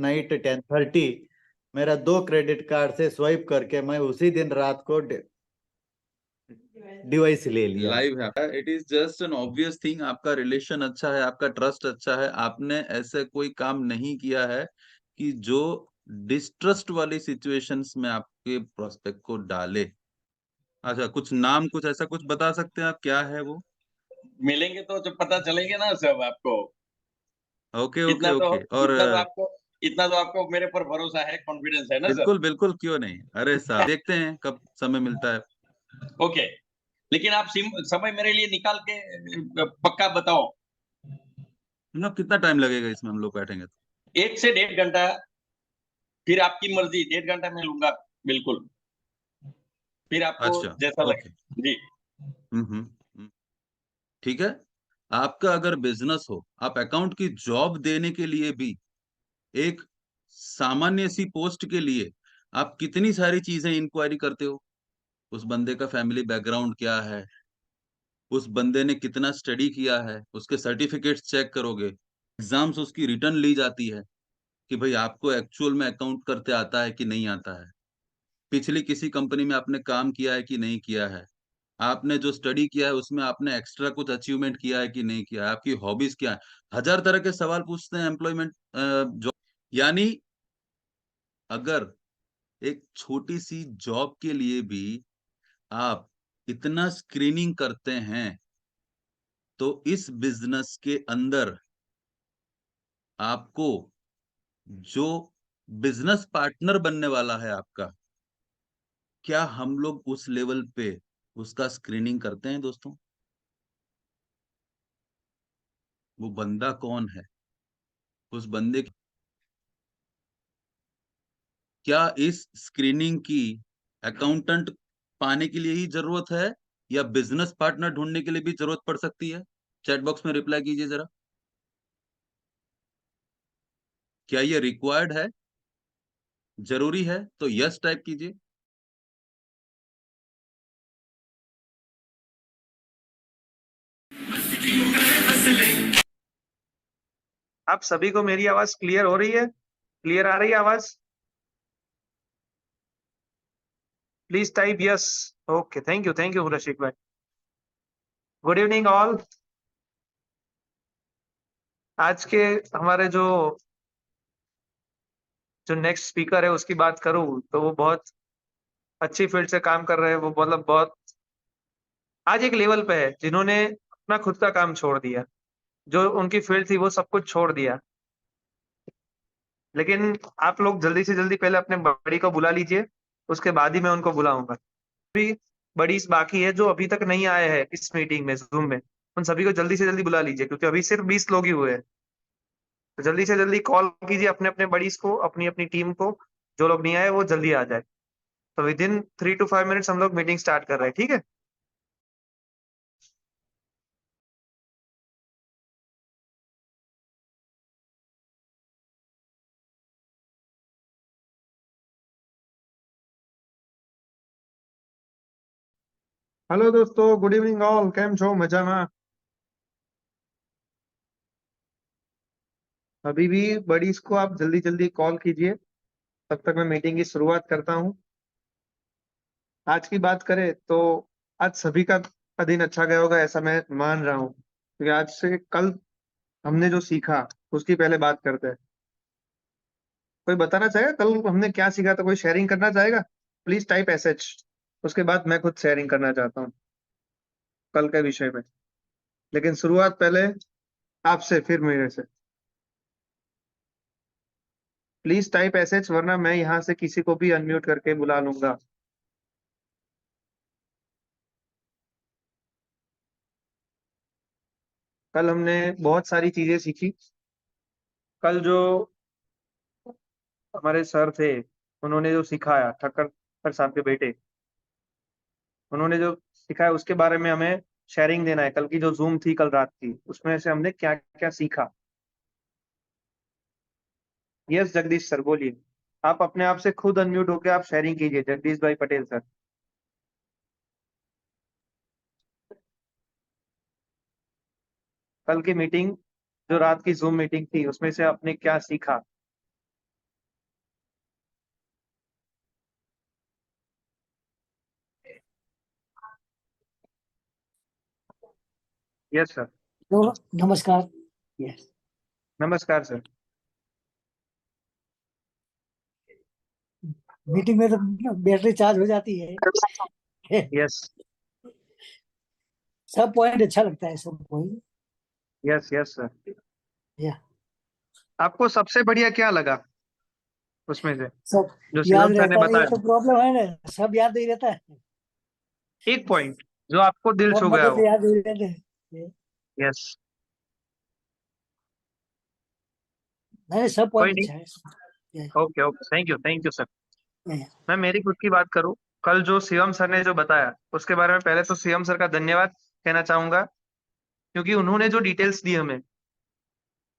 Night 10:30 मेरा 2 credit card से swipe करके मैं उसी दिन रात को डिवाइस ले लिया। लाइव है, it is just an obvious thing. आपका रिलेशन अच्छा है, आपका ट्रस्ट अच्छा है, आपने ऐसे कोई काम नहीं किया है कि जो डिस्ट्रस्ट वाली सिचुएशंस में आपके प्रोस्पेक्ट को डाले। अच्छा, कुछ नाम कुछ ऐसा कुछ बता सकते हैं आप, क्या है वो? मिलेंगे तो जब पता चलेंगे ना सब आपको। ओके ओके इतना तो ओके। और इतना तो आपको मेरे पर भरोसा है, कॉन्फिडेंस है ना सर? बिल्कुल बिल्कुल, क्यों नहीं। अरे साहब, देखते हैं कब समय मिलता है। ओके, लेकिन आप समय मेरे लिए निकाल के पक्का बताओ। मतलब कितना टाइम लगेगा इसमें, हम लोग बैठेंगे तो? 1 से 1.5 घंटा, फिर आपकी मर्जी। 1.5 घंटा मैं लूंगा, बिल्कुल। फिर आपको अच्छा, जैसा ओके। लगे जी। ठीक है। आपका अगर बिजनेस हो, आप अकाउंट की जॉब देने के लिए भी, एक सामान्य सी पोस्ट के लिए आप कितनी सारी चीजें इंक्वायरी करते हो। उस बंदे का फैमिली बैकग्राउंड क्या है, उस बंदे ने कितना स्टडी किया है, उसके सर्टिफिकेट्स चेक करोगे, एग्जाम्स उसकी रिटर्न ली जाती है कि भाई आपको एक्चुअल में अकाउंट करते आता है कि नहीं आता है, पिछली किसी कंपनी में आपने काम किया है कि नहीं किया है, आपने जो स्टडी किया है उसमें आपने एक्स्ट्रा कुछ अचीवमेंट किया है कि नहीं किया है, आपकी हॉबीज क्या है। हजार तरह के सवाल पूछते हैं एम्प्लॉयमेंट जॉब। यानी अगर एक छोटी सी जॉब के लिए भी आप इतना स्क्रीनिंग करते हैं, तो इस बिजनेस के अंदर आपको जो बिजनेस पार्टनर बनने वाला है आपका, क्या हम लोग उस लेवल पे उसका स्क्रीनिंग करते हैं दोस्तों? वो बंदा कौन है, उस बंदे की क्या इस स्क्रीनिंग की अकाउंटेंट पाने के लिए ही जरूरत है, या बिजनेस पार्टनर ढूंढने के लिए भी जरूरत पड़ सकती है? चैट बॉक्स में रिप्लाई कीजिए जरा। क्या ये रिक्वायर्ड है, जरूरी है? तो यस टाइप कीजिए। आप सभी को मेरी आवाज क्लियर हो रही है? क्लियर आ रही है आवाज? Please type yes. Okay, thank you Rashik भाई। Good evening all. आज के हमारे जो नेक्स्ट स्पीकर है उसकी बात करूं तो वो बहुत अच्छी फील्ड से काम कर रहे हैं। वो मतलब बहुत आज एक लेवल पे है जिन्होंने अपना खुद का काम छोड़ दिया, जो उनकी फील्ड थी वो सब कुछ छोड़ दिया। लेकिन आप लोग जल्दी से जल्दी पहले अपने बड़ी को बुला लीजिए, उसके बाद ही मैं उनको बुलाऊंगा। भी बड़ी बाकी है जो अभी तक नहीं आए हैं इस मीटिंग में, जूम में। उन सभी को जल्दी से जल्दी बुला लीजिए क्योंकि अभी सिर्फ 20 लोग ही हुए हैं। तो जल्दी से जल्दी कॉल कीजिए अपने अपने बड़ीज को, अपनी अपनी टीम को। जो लोग नहीं आए वो जल्दी आ जाए। तो विद इन 3 to 5 मिनट्स हम लोग मीटिंग स्टार्ट कर रहे हैं, ठीक है? हेलो दोस्तों, गुड इवनिंग ऑल। કેમ છો? મજામાં? अभी भी बडीज को आप जल्दी जल्दी कॉल कीजिए, तब तक मैं मीटिंग की शुरुआत करता हूँ। आज की बात करें तो आज सभी का दिन अच्छा गया होगा ऐसा मैं मान रहा हूँ, क्योंकि आज से कल हमने जो सीखा उसकी पहले बात करते हैं। कोई बताना चाहेगा कल हमने क्या सीखा? तो कोई शेयरिंग करना चाहेगा? Please type SH. उसके बाद मैं खुद शेयरिंग करना चाहता हूँ कल के विषय में। लेकिन शुरुआत पहले आपसे, फिर मेरे से। प्लीज टाइप एसएच, वरना मैं यहाँ से किसी को भी अनम्यूट करके बुला लूंगा। कल हमने बहुत सारी चीजें सीखी। कल जो हमारे सर थे उन्होंने जो सिखाया, ठक्कर साहब के बेटे, उन्होंने जो सिखाया उसके बारे में हमें शेयरिंग देना है। कल की जो जूम थी कल रात की, उसमें से हमने क्या क्या सीखा। यस जगदीश सर, बोलिए। आप अपने आप से खुद अनम्यूट होकर आप शेयरिंग कीजिए, जगदीश भाई पटेल सर। कल की मीटिंग, जो रात की जूम मीटिंग थी, उसमें से आपने क्या सीखा? Yes sir. तो नमस्कार। यस, नमस्कार सर। मीटिंग में तो बैटरी चार्ज हो जाती है। यस सब पॉइंट अच्छा लगता है, सब पॉइंट। Yes yes sir. या आपको सबसे बढ़िया क्या लगा उसमें से सब जो याद शिवम सर ने रहता है, ये बताया? तो प्रॉब्लम है ना, सब याद नहीं रहता है, एक पॉइंट जो आपको दिल सब छू गया मदद हो। याद नहीं रहते हैं। यस। नहीं, सब कोई पॉइंट नहीं। अच्छा है। Okay okay, thank you sir. या, मैं मेरी खुद की बात करूं, कल जो शिवम सर ने जो बताया उसके बारे में पहले तो शिवम सर का धन्यवाद कहना चाहूंगा, क्योंकि उन्होंने जो डिटेल्स दी हमें,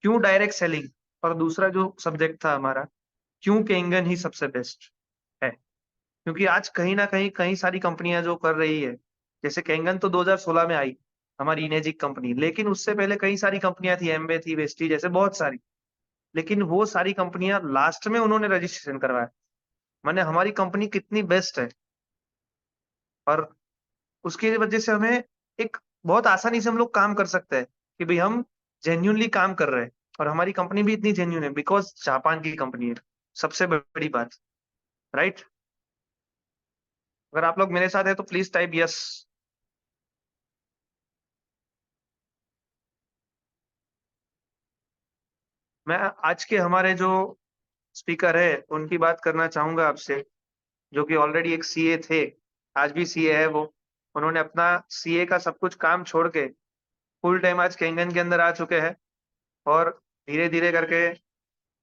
क्यों डायरेक्ट सेलिंग, और दूसरा जो सब्जेक्ट था हमारा, क्यों केंगन ही सबसे बेस्ट है। क्योंकि आज कहीं ना कहीं कई सारी कंपनियां जो कर रही है, जैसे केंगन तो 2016 में आई, हमारी इनेजिक कंपनी, लेकिन उससे पहले कई सारी कंपनियां थी, एम्बे थी, वेस्टी जैसे बहुत सारी, लेकिन वो सारी कंपनियां लास्ट में उन्होंने रजिस्ट्रेशन करवाया। माने हमारी कंपनी कितनी बेस्ट है, और उसकी वजह से हमें एक बहुत आसानी से हम लोग काम कर सकते हैं कि भाई हम जेन्यूनली काम कर रहे हैं, और हमारी कंपनी भी इतनी जेन्यून है बिकॉज जापान की कंपनी है। सबसे बड़ी बात, राइट? अगर आप लोग मेरे साथ है तो प्लीज टाइप यस। मैं आज के हमारे जो स्पीकर है उनकी बात करना चाहूंगा आपसे, जो कि ऑलरेडी एक सीए थे, आज भी सीए है वो। उन्होंने अपना सीए का सब कुछ काम छोड़ के फुल टाइम आज केंगन के अंदर आ चुके हैं, और धीरे धीरे करके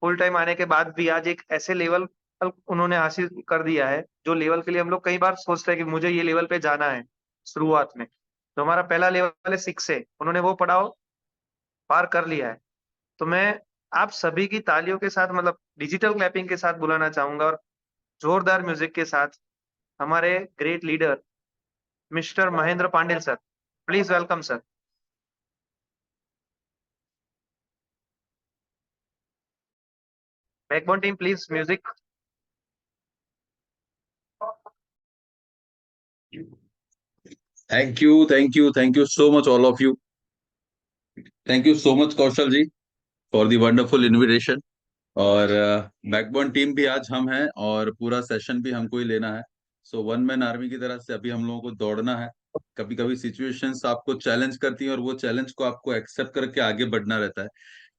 फुल टाइम आने के बाद भी आज एक ऐसे लेवल उन्होंने हासिल कर दिया है जो लेवल के लिए हम लोग कई बार सोचते हैं कि मुझे ये लेवल पे जाना है। शुरुआत में तो हमारा पहला लेवल है 6 से, उन्होंने वो पड़ाव पार कर लिया है। तो मैं आप सभी की तालियों के साथ, मतलब डिजिटल क्लैपिंग के साथ बुलाना चाहूंगा, और जोरदार म्यूजिक के साथ हमारे great leader mister Mahendra Pandel sir. Please welcome sir. Backbone team please music. Thank you so much, all of you. Thank you so much, Kaushal ji, for the wonderful invitation. और बैकबोन टीम भी आज हम हैं, और पूरा सेशन भी हमको ही लेना है। सो वन मैन आर्मी की तरह से अभी हम लोगों को दौड़ना है। कभी कभी सिचुएशंस आपको चैलेंज करती हैं, और वो चैलेंज को आपको एक्सेप्ट करके आगे बढ़ना रहता है,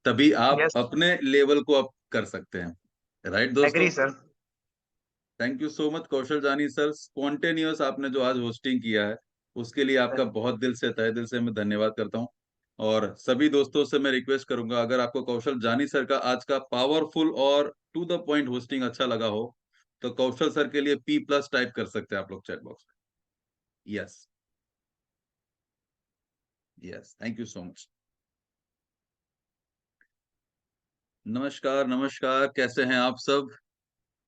तभी आप यस, अपने लेवल को अप कर सकते हैं। राइट दोस्तों? Agree sir. Thank you so much Kaushal Jani sir, spontaneous आपने जो आज होस्टिंग किया है उसके लिए आपका बहुत दिल से, तहे दिल से मैं धन्यवाद करता हूँ। और सभी दोस्तों से मैं रिक्वेस्ट करूंगा, अगर आपको कौशल जानी सर का आज का पावरफुल और टू द पॉइंट होस्टिंग अच्छा लगा हो, तो कौशल सर के लिए P+ टाइप कर सकते हैं आप लोग चैट बॉक्स में। Yes, yes, thank you so much. नमस्कार, नमस्कार, कैसे हैं आप सब?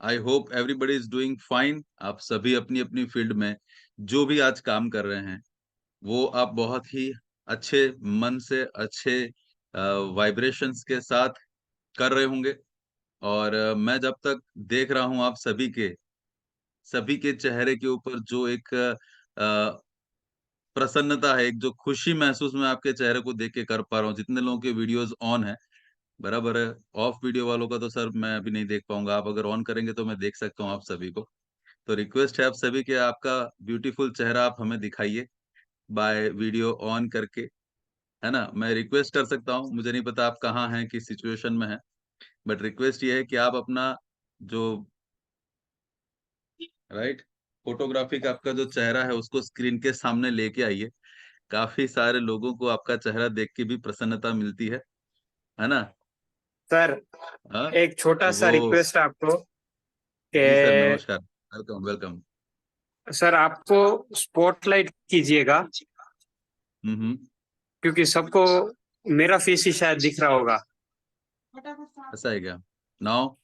I hope everybody is doing fine. आप सभी अपनी अपनी फील्ड में जो भी आज काम कर रहे हैं, वो आप बहुत ही अच्छे मन से, अच्छे वाइब्रेशंस के साथ कर रहे होंगे। और मैं जब तक देख रहा हूं आप सभी के चेहरे के ऊपर जो एक प्रसन्नता है, एक जो खुशी महसूस मैं आपके चेहरे को देख के कर पा रहा हूँ, जितने लोगों के वीडियोस ऑन है, बराबर है। ऑफ वीडियो वालों का तो सर मैं अभी नहीं देख पाऊंगा, आप अगर ऑन करेंगे तो मैं देख सकता हूँ आप सभी को। तो रिक्वेस्ट है आप सभी के, आपका ब्यूटीफुल चेहरा आप हमें दिखाइए बाय वीडियो ऑन करके, है ना? मैं रिक्वेस्ट कर सकता हूँ, मुझे नहीं पता आप कहाँ हैं, किस सिचुएशन में हैं, बट रिक्वेस्ट ये है कि आप अपना जो राइट फोटोग्राफी का आपका जो चेहरा है उसको स्क्रीन के सामने लेके आइए। काफी सारे लोगों को आपका चेहरा देख के भी प्रसन्नता मिलती है ना? सर, हाँ, एक छोटा तो सा वो रिक्वेस्ट आपको जी सर, कि नमस्कार, वेलकम वेलकम। सर आपको स्पॉटलाइट कीजिएगा, हम्म। क्योंकि सबको मेरा फेस ही शायद दिख रहा होगा। ऐसा है क्या? Now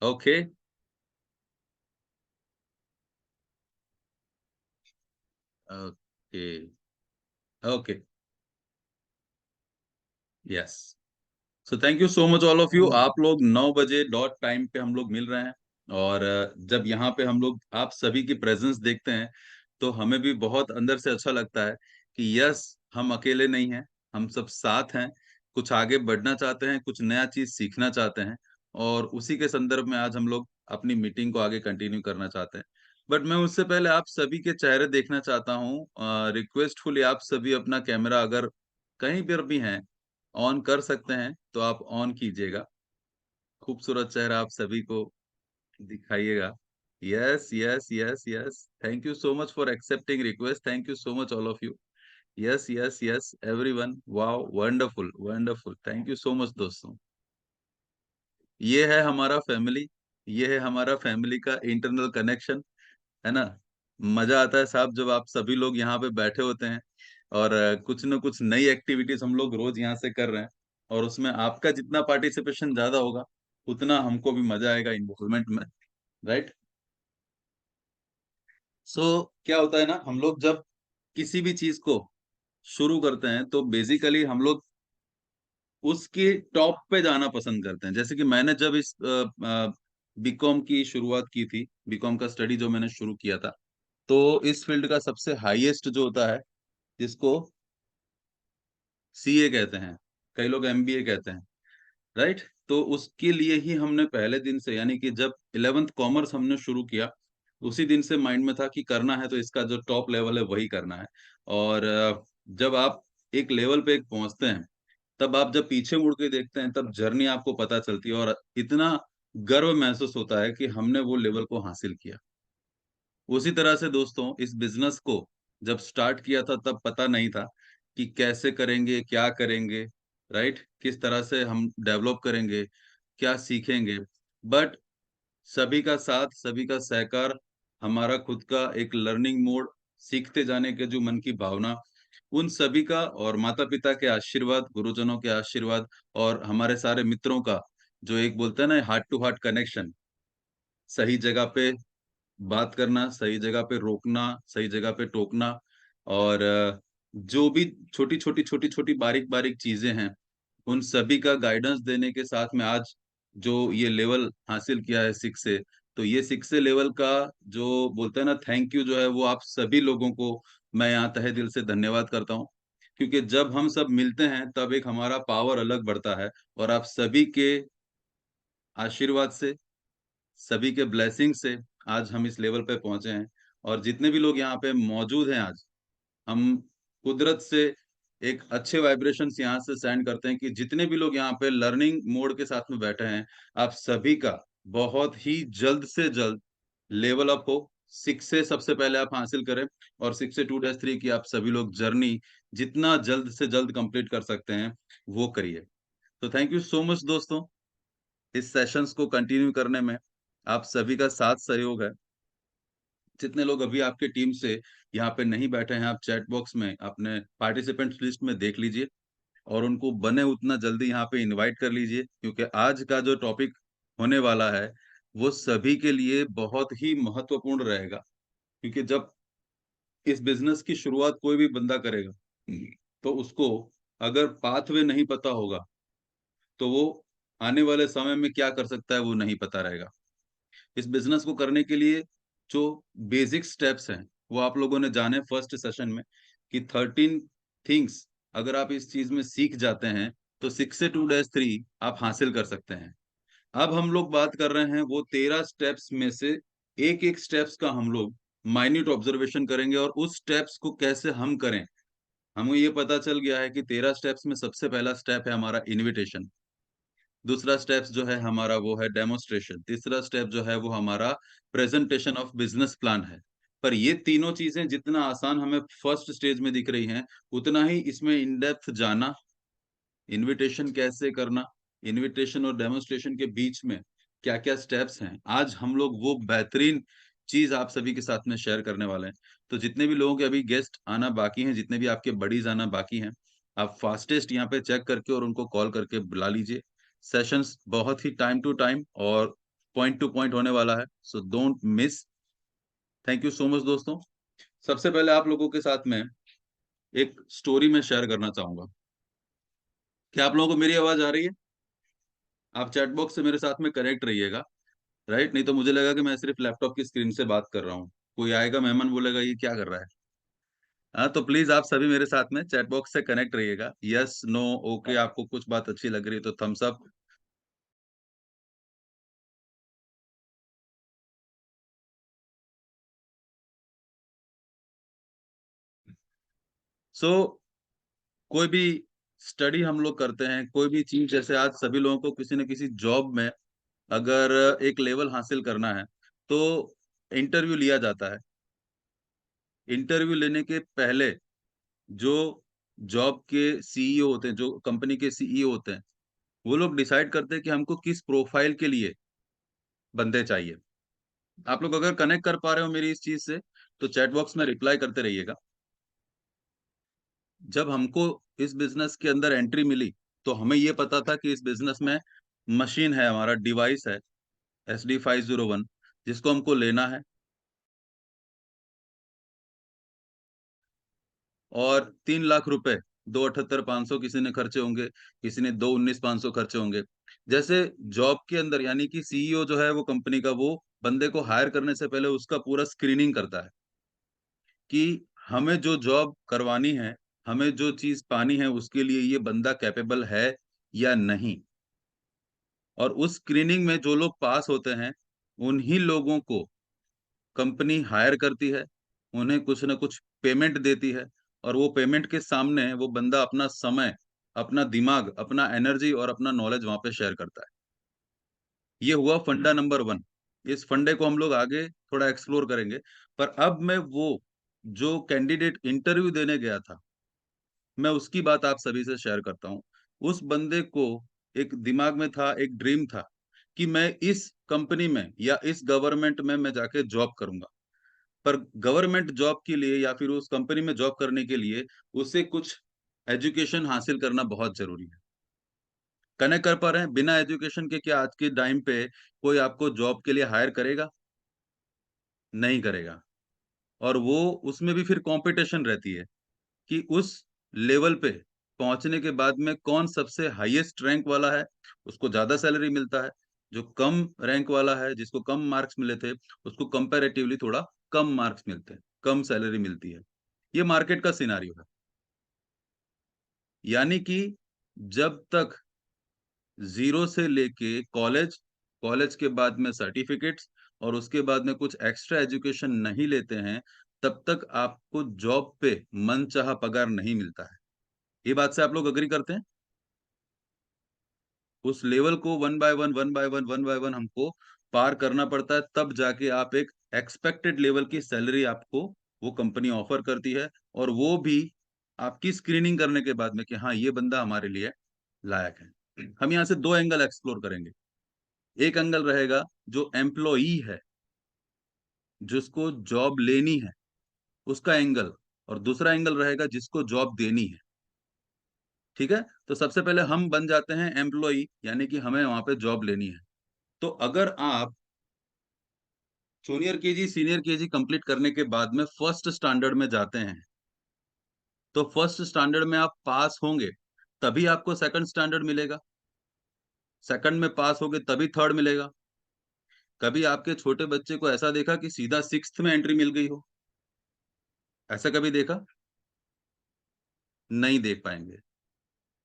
okay, okay, okay, yes. So thank you so much all of you. आप लोग 9 बजे डॉट टाइम पे हम लोग मिल रहे हैं, और जब यहाँ पे हम लोग आप सभी की प्रेजेंस देखते हैं तो हमें भी बहुत अंदर से अच्छा लगता है कि यस, हम अकेले नहीं हैं, हम सब साथ हैं, कुछ आगे बढ़ना चाहते हैं, कुछ नया चीज सीखना चाहते हैं, और उसी के संदर्भ में आज हम लोग अपनी मीटिंग को आगे कंटिन्यू करना चाहते हैं। बट मैं उससे पहले आप सभी के चेहरे देखना चाहता हूँ। रिक्वेस्टफुली आप सभी अपना कैमरा अगर कहीं पर भी हैं ऑन कर सकते हैं तो आप ऑन कीजिएगा। खूबसूरत चेहरा आप सभी को दिखाइएगा। Yes yes yes yes, thank you so much for accepting request, thank you so much all of you. Yes yes yes everyone, wow, wonderful wonderful, thank you so much दोस्तों। ये है हमारा फैमिली, ये है हमारा फैमिली का internal connection, है ना। मजा आता है साहब जब आप सभी लोग यहाँ पे बैठे होते हैं और कुछ न कुछ नई एक्टिविटीज हम लोग रोज यहाँ से कर रहे हैं, और उसमें आपका जितना पार्टिसिपेशन ज्यादा होगा उतना हमको भी मजा आएगा इन्वॉल्वमेंट में, राइट। सो क्या होता है ना, हम लोग जब किसी भी चीज को शुरू करते हैं तो बेसिकली हम लोग उसके टॉप पे जाना पसंद करते हैं। जैसे कि मैंने जब इस बीकॉम की शुरुआत की थी, बीकॉम का स्टडी जो मैंने शुरू किया था, तो इस फील्ड का सबसे हाईएस्ट जो होता है, जिसको सीए कहते हैं, कई लोग एमबीए कहते हैं, राइट। तो उसके लिए ही हमने पहले दिन से, यानी कि जब 11th कॉमर्स हमने शुरू किया, उसी दिन से माइंड में था कि करना है तो इसका जो टॉप लेवल है वही करना है। और जब आप एक लेवल पे एक पहुंचते हैं, तब आप जब पीछे मुड़ के देखते हैं तब जर्नी आपको पता चलती है, और इतना गर्व महसूस होता है कि हमने वो लेवल को हासिल किया। उसी तरह से दोस्तों, इस बिजनेस को जब स्टार्ट किया था तब पता नहीं था कि कैसे करेंगे, क्या करेंगे, राइट, किस तरह से हम डेवलप करेंगे, क्या सीखेंगे। बट सभी का साथ, सभी का सहकार, हमारा खुद का एक लर्निंग मोड, सीखते जाने के जो मन की भावना, उन सभी का, और माता पिता के आशीर्वाद, गुरुजनों के आशीर्वाद, और हमारे सारे मित्रों का जो एक बोलते हैं ना हार्ट टू हार्ट कनेक्शन, सही जगह पे बात करना, सही जगह पे रोकना, सही जगह पे टोकना, और जो भी छोटी छोटी बारीक बारीक चीजें हैं, उन सभी का गाइडेंस देने के साथ में आज जो ये लेवल हासिल किया है 6 से, तो ये 6 से लेवल का जो बोलते हैं ना थैंक यू जो है, वो आप सभी लोगों को मैं यहाँ तहे दिल से धन्यवाद करता हूँ। क्योंकि जब हम सब मिलते हैं तब एक हमारा पावर अलग बढ़ता है, और आप सभी के आशीर्वाद से, सभी के ब्लेसिंग से आज हम इस लेवल पे पहुंचे हैं। और जितने भी लोग यहाँ पे मौजूद हैं आज, हम कुदरत से एक अच्छे वाइब्रेशंस यहाँ से सेंड करते हैं कि जितने भी लोग यहाँ पे लर्निंग मोड के साथ में बैठे हैं, आप सभी का बहुत ही जल्द से जल्द लेवल अप हो, 6 से सबसे पहले आप हासिल करें, और 6 से 2-3 की आप सभी लोग जर्नी जितना जल्द से जल्द कंप्लीट कर सकते हैं वो करिए। तो थैंक यू सो मच दोस्तों, इस सेशंस को कंटिन्यू करने में आप सभी का साथ सहयोग है। जितने लोग अभी आपके टीम से यहाँ पे नहीं बैठे हैं, आप चैट बॉक्स में अपने पार्टिसिपेंट लिस्ट में देख लीजिए, और उनको बने उतना जल्दी यहाँ पे इनवाइट कर लीजिए, क्योंकि आज का जो टॉपिक होने वाला है वो सभी के लिए बहुत ही महत्वपूर्ण रहेगा। क्योंकि जब इस बिजनेस की शुरुआत कोई भी बंदा करेगा, तो उसको अगर पाथवे नहीं पता होगा तो वो आने वाले समय में क्या कर सकता है वो नहीं पता रहेगा। इस बिजनेस को करने के लिए जो बेसिक स्टेप्स हैं वो आप लोगों ने जाने फर्स्ट सेशन में, कि 13 थिंग्स अगर आप इस चीज में सीख जाते हैं तो 6 से 2-3 आप हासिल कर सकते हैं। अब हम लोग बात कर रहे हैं वो 13 स्टेप्स में से एक एक स्टेप्स का हम लोग माइन्यूट ऑब्जर्वेशन करेंगे, और उस स्टेप्स को कैसे हम करें। हमें ये पता चल गया है कि 13 स्टेप्स में सबसे पहला स्टेप है हमारा इनविटेशन, दूसरा स्टेप जो है हमारा वो है डेमोन्स्ट्रेशन, तीसरा स्टेप जो है वो हमारा प्रेजेंटेशन ऑफ बिजनेस प्लान है। पर ये तीनों चीजें जितना आसान हमें फर्स्ट स्टेज में दिख रही हैं, उतना ही इसमें इन डेप्थ जाना, इनविटेशन कैसे करना, इनविटेशन और डेमोन्स्ट्रेशन के बीच में क्या क्या स्टेप्स हैं, आज हम लोग वो बेहतरीन चीज आप सभी के साथ में शेयर करने वाले हैं। तो जितने भी लोगों के अभी गेस्ट आना बाकी हैं, जितने भी आपके बडीज आना बाकी हैं, आप फास्टेस्ट यहाँ पे चेक करके और उनको कॉल करके बुला लीजिए। सेशंस बहुत ही टाइम टू टाइम और पॉइंट टू पॉइंट होने वाला है, so don't miss. Thank you so much दोस्तों। सबसे पहले आप लोगों के साथ में एक स्टोरी में शेयर करना चाहूंगा। क्या आप लोगों को मेरी आवाज आ रही है? आप चैट बॉक्स से मेरे साथ में कनेक्ट रहिएगा। राइट? नहीं तो मुझे लगा कि मैं सिर्फ लैपटॉप की स्क्रीन से बात कर रहा हूँ। कोई आएगा मेहमान बोलेगा ये क्या कर रहा है? हाँ, तो प्लीज आप सभी मेरे साथ में चैट बॉक्स से कनेक्ट रहिएगा। यस, नो, ओके, आपको कुछ बात अच्छी लग रही है तो थम्स अप। सो कोई भी स्टडी हम लोग करते हैं, कोई भी चीज, जैसे आज सभी लोगों को किसी न किसी जॉब में अगर एक लेवल हासिल करना है तो इंटरव्यू लिया जाता है। इंटरव्यू लेने के पहले जो जॉब के सीईओ होते हैं, जो कंपनी के सीईओ होते हैं, वो लोग डिसाइड करते हैं कि हमको किस प्रोफाइल के लिए बंदे चाहिए। आप लोग अगर कनेक्ट कर पा रहे हो मेरी इस चीज से तो चैट बॉक्स में रिप्लाई करते रहिएगा। जब हमको इस बिजनेस के अंदर एंट्री मिली तो हमें ये पता था कि इस बिजनेस में मशीन है, हमारा डिवाइस है SD501, जिसको हमको लेना है। और 3 लाख रुपए, 2,78,500 किसी ने खर्चे होंगे, किसी ने 2,19,500 खर्चे होंगे। जैसे जॉब के अंदर यानी कि सीईओ जो है वो कंपनी का, वो बंदे को हायर करने से पहले उसका पूरा स्क्रीनिंग करता है कि हमें जो जॉब करवानी है, हमें जो चीज पानी है, उसके लिए ये बंदा कैपेबल है या नहीं। और उस स्क्रीनिंग में जो लोग पास होते हैं उन्हीं लोगों को कंपनी हायर करती है, उन्हें कुछ ना कुछ पेमेंट देती है, और वो पेमेंट के सामने वो बंदा अपना समय, अपना दिमाग, अपना एनर्जी और अपना नॉलेज वहां पे शेयर करता है। ये हुआ फंडा नंबर 1। इस फंडे को हम लोग आगे थोड़ा एक्सप्लोर करेंगे। पर अब मैं वो जो कैंडिडेट इंटरव्यू देने गया था, मैं उसकी बात आप सभी से शेयर करता हूँ। उस बंदे को एक दिमाग में था, एक ड्रीम था कि मैं इस कंपनी में या इस गवर्नमेंट में मैं जाके जॉब करूंगा। पर गवर्नमेंट जॉब के लिए या फिर उस कंपनी में जॉब करने के लिए उसे कुछ एजुकेशन हासिल करना बहुत जरूरी है। कनेक्ट कर पा रहे हैं? बिना एजुकेशन के क्या आज के टाइम पे कोई आपको जॉब के लिए हायर करेगा? नहीं करेगा। और वो उसमें भी फिर कंपटीशन रहती है कि उस लेवल पे पहुंचने के बाद में कौन सबसे हाईएस्ट रैंक वाला है, उसको ज्यादा सैलरी मिलता है। जो कम रैंक वाला है, जिसको कम मार्क्स मिले थे, उसको कंपैरेटिवली थोड़ा कम मार्क्स मिलते हैं, कम सैलरी मिलती है। ये मार्केट का सिनारियो है। यानी कि जब तक जीरो से लेके कॉलेज, कॉलेज के बाद में सर्टिफिकेट्स और उसके बाद में कुछ एक्स्ट्रा एजुकेशन नहीं लेते हैं, तब तक आपको जॉब पे मनचाहा पगार नहीं मिलता है। ये बात से आप लोग अग्री करते हैं? उस लेवल को one by one, one by one, one by one हमको पार करना पड़ता है, तब जाके आप एक एक्सपेक्टेड लेवल की सैलरी आपको वो कंपनी ऑफर करती है। और वो भी आपकी स्क्रीनिंग करने के बाद में कि हाँ ये बंदा हमारे लिए लायक है। हम यहाँ से दो एंगल एक्सप्लोर करेंगे। एक एंगल रहेगा जो एम्प्लॉई है, जिसको जॉब लेनी है, उसका एंगल। और दूसरा एंगल रहेगा जिसको जॉब देनी है। ठीक है? तो सबसे पहले हम बन जाते हैं एम्प्लॉई, यानी कि हमें वहां पे जॉब लेनी है। तो अगर आप junior KG, senior KG complete करने के बाद में फर्स्ट स्टैंडर्ड में जाते हैं, तो फर्स्ट स्टैंडर्ड में आप पास होंगे तभी आपको सेकंड स्टैंडर्ड मिलेगा। सेकंड में पास होगे तभी थर्ड मिलेगा। कभी आपके छोटे बच्चे को ऐसा देखा कि सीधा सिक्स्थ में एंट्री मिल गई हो? ऐसा कभी देखा? नहीं देख पाएंगे।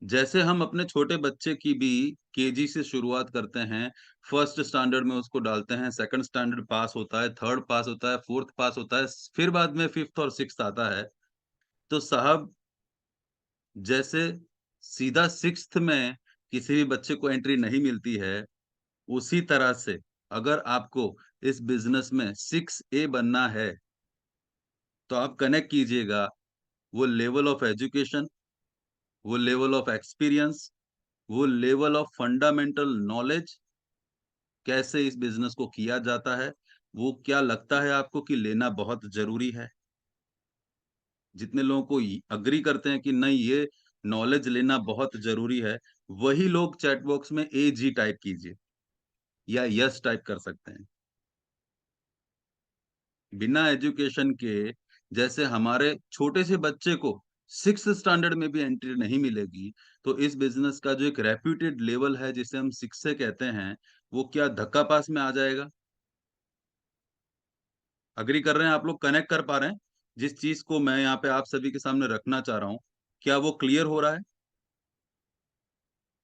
जैसे हम अपने छोटे बच्चे की भी केजी से शुरुआत करते हैं, फर्स्ट स्टैंडर्ड में उसको डालते हैं, सेकंड स्टैंडर्ड पास होता है, थर्ड पास होता है, फोर्थ पास होता है, फिर बाद में फिफ्थ और सिक्स्थ आता है। तो साहब, जैसे सीधा सिक्स्थ में किसी भी बच्चे को एंट्री नहीं मिलती है, उसी तरह से अगर आपको इस बिजनेस में 6A बनना है तो आप कनेक्ट कीजिएगा वो लेवल ऑफ एजुकेशन, वो लेवल ऑफ एक्सपीरियंस, वो लेवल ऑफ फंडामेंटल नॉलेज, कैसे इस बिजनेस को किया जाता है, वो क्या लगता है आपको कि लेना बहुत जरूरी है। जितने लोगों को अग्री करते हैं कि नहीं ये नॉलेज लेना बहुत जरूरी है, वही लोग चैट बॉक्स में AG टाइप कीजिए या यस टाइप कर सकते हैं। बिना एजुकेशन के, जैसे हमारे छोटे से बच्चे को सिक्स स्टैंडर्ड में भी एंट्री नहीं मिलेगी, तो इस बिजनेस का जो एक रेप्यूटेड लेवल है जिसे हम सिक्स से कहते हैं, वो क्या धक्का पास में आ जाएगा? अग्री कर रहे हैं आप लोग? कनेक्ट कर पा रहे हैं जिस चीज को मैं यहाँ पे आप सभी के सामने रखना चाह रहा हूँ? क्या वो क्लियर हो रहा है?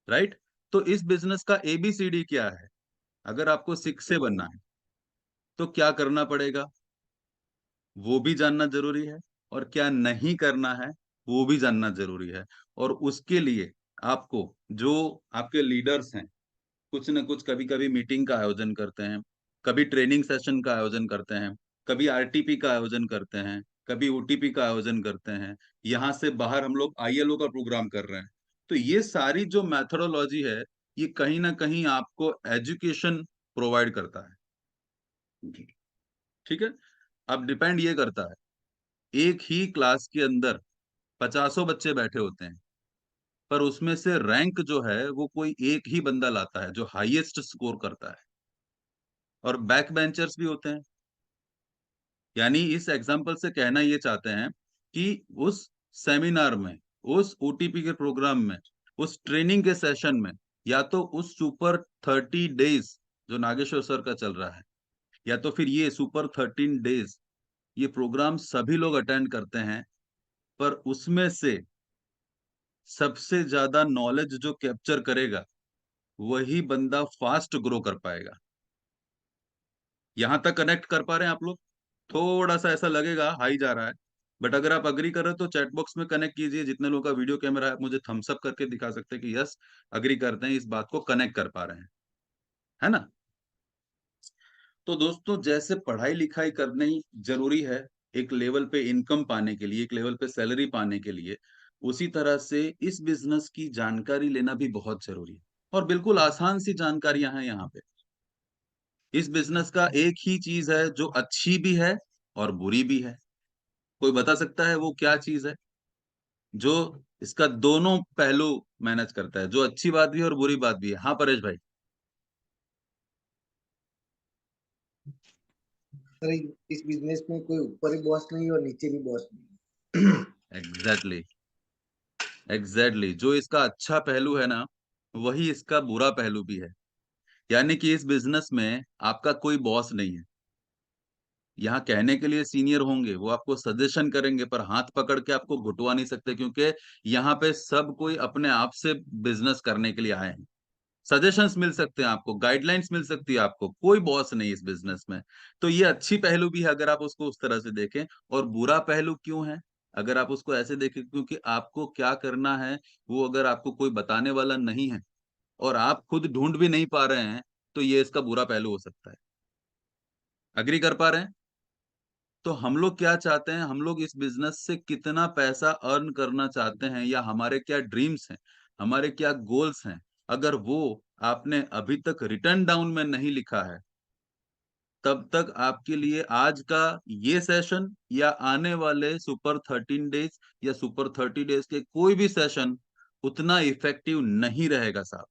राइट? तो इस बिजनेस का एबीसीडी क्या है? अगर आपको सिक्स से बनना है तो क्या करना पड़ेगा, वो भी जानना जरूरी है, और क्या नहीं करना है वो भी जानना जरूरी है। और उसके लिए आपको जो आपके लीडर्स हैं, कुछ न कुछ कभी कभी मीटिंग का आयोजन करते हैं, कभी ट्रेनिंग सेशन का आयोजन करते हैं, कभी आरटीपी का आयोजन करते हैं, कभी ओटीपी का आयोजन करते हैं, यहाँ से बाहर हम लोग आईएलओ का प्रोग्राम कर रहे हैं। तो ये सारी जो मैथोडोलॉजी है, ये कहीं ना कहीं आपको एजुकेशन प्रोवाइड करता है। ठीक है? अब डिपेंड ये करता है, एक ही क्लास के अंदर पचासों बच्चे बैठे होते हैं, पर उसमें से रैंक जो है वो कोई एक ही बंदा लाता है जो हाईएस्ट स्कोर करता है, और बैक बेंचर्स भी होते हैं। यानी इस एग्जाम्पल से कहना ये चाहते हैं कि उस सेमिनार में, उस ओटीपी के प्रोग्राम में, उस ट्रेनिंग के सेशन में, या तो उस सुपर 30 डेज जो नागेश्वर सर का चल रहा है, या तो फिर ये सुपर 13 डेज, ये प्रोग्राम सभी लोग अटेंड करते हैं, पर उसमें से सबसे ज्यादा नॉलेज जो कैप्चर करेगा वही बंदा फास्ट ग्रो कर पाएगा। यहां तक कनेक्ट कर पा रहे हैं आप लोग? थोड़ा सा ऐसा लगेगा हाई जा रहा है, बट अगर आप अग्री कर रहे हो तो चैट बॉक्स में कनेक्ट कीजिए। जितने लोगों का वीडियो कैमरा है मुझे थम्स अप करके दिखा सकते हैं कि यस, अग्री करते हैं, इस बात को कनेक्ट कर पा रहे हैं, है ना? तो दोस्तों, जैसे पढ़ाई लिखाई करनी जरूरी है एक लेवल पे इनकम पाने के लिए, एक लेवल पे सैलरी पाने के लिए, उसी तरह से इस बिजनेस की जानकारी लेना भी बहुत जरूरी है, और बिल्कुल आसान सी जानकारियां हैं यहाँ पे। इस बिजनेस का एक ही चीज है जो अच्छी भी है और बुरी भी है। कोई बता सकता है वो क्या चीज है जो इसका दोनों पहलू मैनेज करता है, जो अच्छी बात भी है और बुरी बात भी है? हाँ परेश भाई। सर इस बिजनेस में कोई ऊपर भी बॉस नहीं और नीचे भी बॉस नहीं। एग्जैक्टली, एग्जैक्टली, जो इसका अच्छा पहलू है ना, वही इसका बुरा पहलू भी है। यानी कि इस बिजनेस में आपका कोई बॉस नहीं है। यहाँ कहने के लिए सीनियर होंगे, वो आपको सजेशन करेंगे, पर हाथ पकड़ के आपको घुटवा नहीं सकते, क्योंकि यहाँ पे सब कोई अपने आप से बिजनेस करने के लिए आए हैं। सजेशंस मिल सकते हैं आपको, गाइडलाइंस मिल सकती है आपको, कोई बॉस नहीं इस बिजनेस में। तो ये अच्छी पहलू भी है अगर आप उसको उस तरह से देखें। और बुरा पहलू क्यों है अगर आप उसको ऐसे देखें? क्योंकि आपको क्या करना है वो अगर आपको कोई बताने वाला नहीं है, और आप खुद ढूंढ भी नहीं पा रहे हैं, तो ये इसका बुरा पहलू हो सकता है। अग्री कर पा रहे हैं? तो हम लोग क्या चाहते हैं, हम लोग इस बिजनेस से कितना पैसा अर्न करना चाहते हैं, या हमारे क्या ड्रीम्स हैं, हमारे क्या गोल्स हैं, अगर वो आपने अभी तक रिटर्न डाउन में नहीं लिखा है, तब तक आपके लिए आज का ये सेशन या आने वाले सुपर 13 डेज या सुपर 30 डेज के कोई भी सेशन उतना इफेक्टिव नहीं रहेगा साहब।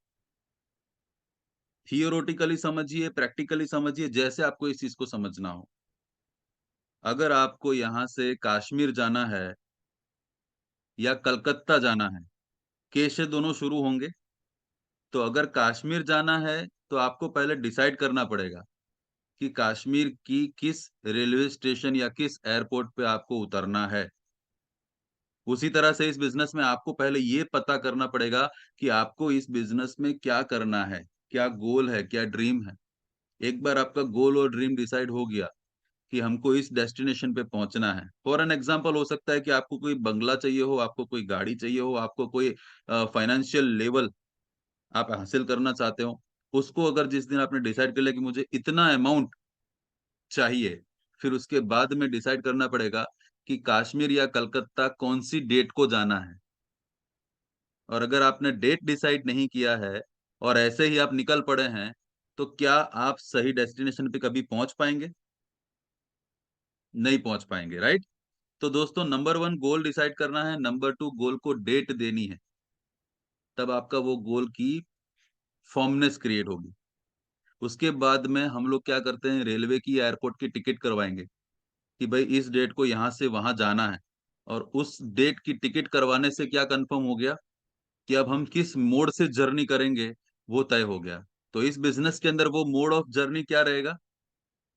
थियोरेटिकली समझिए, प्रैक्टिकली समझिए, जैसे आपको इस चीज को समझना हो। अगर आपको यहाँ से कश्मीर जाना है या कलकत्ता जाना है, के से दोनों शुरू होंगे, तो अगर कश्मीर जाना है तो आपको पहले डिसाइड करना पड़ेगा कि कश्मीर की किस रेलवे स्टेशन या किस एयरपोर्ट पे आपको उतरना है। उसी तरह से इस बिजनेस में आपको पहले ये पता करना पड़ेगा कि आपको इस बिजनेस में क्या करना है, क्या गोल है, क्या ड्रीम है। एक बार आपका गोल और ड्रीम डिसाइड हो गया कि हमको इस डेस्टिनेशन पे पहुंचना है, फॉर एन एग्जांपल हो सकता है कि आपको कोई बंगला चाहिए हो, आपको कोई गाड़ी चाहिए हो, आपको कोई फाइनेंशियल लेवल आप हासिल करना चाहते हो, उसको अगर जिस दिन आपने डिसाइड कर लिया कि मुझे इतना अमाउंट चाहिए, फिर उसके बाद में डिसाइड करना पड़ेगा कि कश्मीर या कलकत्ता कौन सी डेट को जाना है। और अगर आपने डेट डिसाइड नहीं किया है और ऐसे ही आप निकल पड़े हैं, तो क्या आप सही डेस्टिनेशन पे कभी पहुंच पाएंगे? नहीं पहुंच पाएंगे, राइट? तो दोस्तों, नंबर 1 गोल डिसाइड करना है, नंबर 2 गोल को डेट देनी है, तब आपका वो गोल की फॉर्मनेस क्रिएट होगी। उसके बाद में हम लोग क्या करते हैं, रेलवे की एयरपोर्ट की टिकट करवाएंगे कि भाई इस डेट को यहाँ से वहां जाना है, और उस डेट की टिकट करवाने से क्या कंफर्म हो गया कि अब हम किस मोड से जर्नी करेंगे, वो तय हो गया। तो इस बिजनेस के अंदर वो मोड ऑफ जर्नी क्या रहेगा,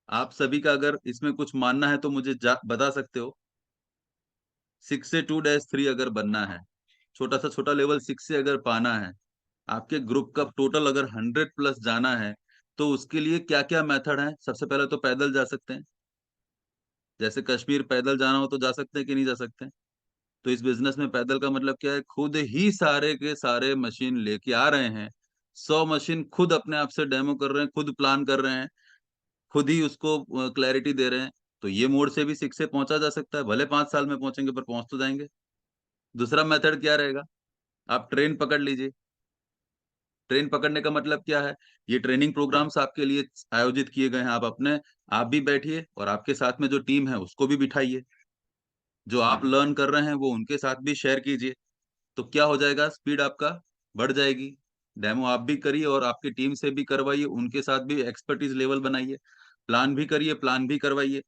आप सभी का अगर इसमें कुछ मानना है तो मुझे बता सकते हो। 6 से 2-3 अगर बनना है, छोटा सा छोटा लेवल 6 से अगर पाना है, आपके ग्रुप का टोटल अगर 100 प्लस जाना है, तो उसके लिए क्या क्या मेथड है। सबसे पहले तो पैदल जा सकते हैं, जैसे कश्मीर पैदल जाना हो तो जा सकते हैं कि नहीं जा सकते हैं। तो इस बिजनेस में पैदल का मतलब क्या है, खुद ही सारे के सारे मशीन लेके आ रहे हैं, 100 मशीन खुद अपने आप से डेमो कर रहे हैं, खुद प्लान कर रहे हैं, खुद ही उसको क्लैरिटी दे रहे हैं। तो ये मोड से भी 6 से पहुंचा जा सकता है, भले 5 साल में पहुंचेंगे पर पहुंच तो जाएंगे। दूसरा मेथड क्या रहेगा, आप ट्रेन पकड़ लीजिए। ट्रेन पकड़ने का मतलब क्या है, ये ट्रेनिंग प्रोग्राम्स आपके लिए आयोजित किए गए हैं, आप भी बैठिए और आपके साथ में जो टीम है उसको भी बिठाइए, जो आप लर्न कर रहे हैं वो उनके साथ भी शेयर कीजिए। तो क्या हो जाएगा, स्पीड आपका बढ़ जाएगी। डेमो आप भी करिए और आपकी टीम से भी करवाइए, उनके साथ भी एक्सपर्टीज लेवल बनाइए, प्लान भी करिए, प्लान भी करवाइए।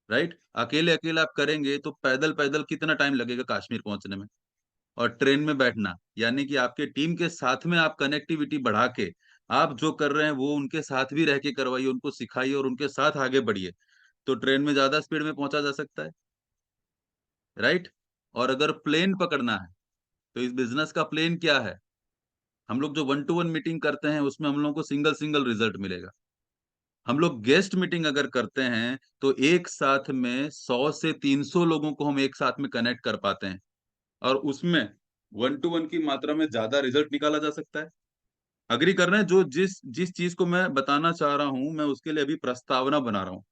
राइट, अकेले अकेले आप करेंगे तो पैदल पैदल कितना टाइम लगेगा कश्मीर पहुंचने में, और ट्रेन में बैठना यानी कि आपके टीम के साथ में आप कनेक्टिविटी बढ़ा के आप जो कर रहे हैं वो उनके साथ भी रह के करवाइए, उनको सिखाइए और उनके साथ आगे बढ़िए। तो ट्रेन में ज्यादा स्पीड में पहुंचा जा सकता है। राइट, और अगर प्लेन पकड़ना है तो इस बिजनेस का प्लेन क्या है, हम लोग जो 1-to-1 मीटिंग करते हैं उसमें हम लोग को सिंगल सिंगल रिजल्ट मिलेगा। हम लोग गेस्ट मीटिंग अगर करते हैं तो एक साथ में 100 से 300 लोगों को हम एक साथ में कनेक्ट कर पाते हैं, और उसमें 1-to-1 की मात्रा में ज्यादा रिजल्ट निकाला जा सकता है। अग्री कर रहे हैं, जो जिस जिस चीज को मैं बताना चाह रहा हूं मैं उसके लिए अभी प्रस्तावना बना रहा हूँ।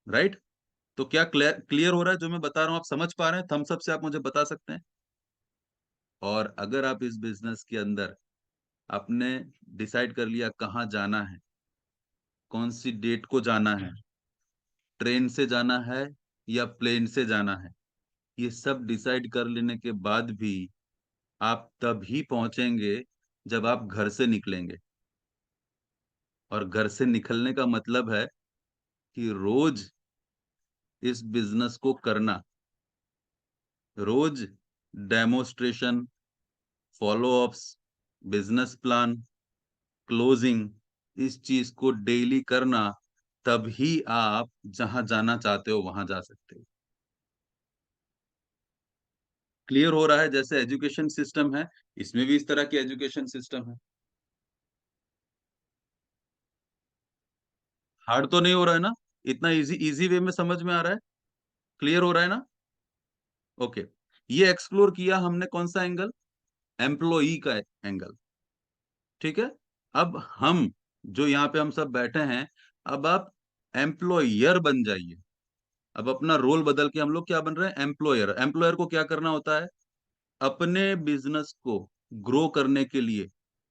राइट, तो क्या क्लियर हो रहा है जो मैं बता रहा हूँ, आप समझ पा रहे हैं, थम्स अप से आप मुझे बता सकते हैं। और अगर आप इस बिजनेस के अंदर आपने डिसाइड कर लिया कहाँ जाना है, कौन सी डेट को जाना है, ट्रेन से जाना है या प्लेन से जाना है, ये सब डिसाइड कर लेने के बाद भी आप तभी पहुंचेंगे जब आप घर से निकलेंगे। और घर से निकलने का मतलब है कि रोज इस बिजनेस को करना, रोज demonstration, follow ups, business plan, closing, इस चीज को डेली करना, तभी आप जहां जाना चाहते हो वहां जा सकते हो। क्लियर हो रहा है, जैसे एजुकेशन सिस्टम है इसमें भी इस तरह की एजुकेशन सिस्टम है। हार्ड तो नहीं हो रहा है ना, इतना इजी इजी वे में समझ में आ रहा है, क्लियर हो रहा है ना। ओके, ये एक्सप्लोर किया हमने कौन सा एंगल, एम्प्लॉई का एंगल। ठीक है, अब हम जो यहाँ पे हम सब बैठे हैं, अब आप एम्प्लॉयर बन जाइए। अब अपना रोल बदल के हम लोग क्या बन रहे हैं, एम्प्लॉयर। एम्प्लॉयर को क्या करना होता है, अपने बिजनेस को ग्रो करने के लिए,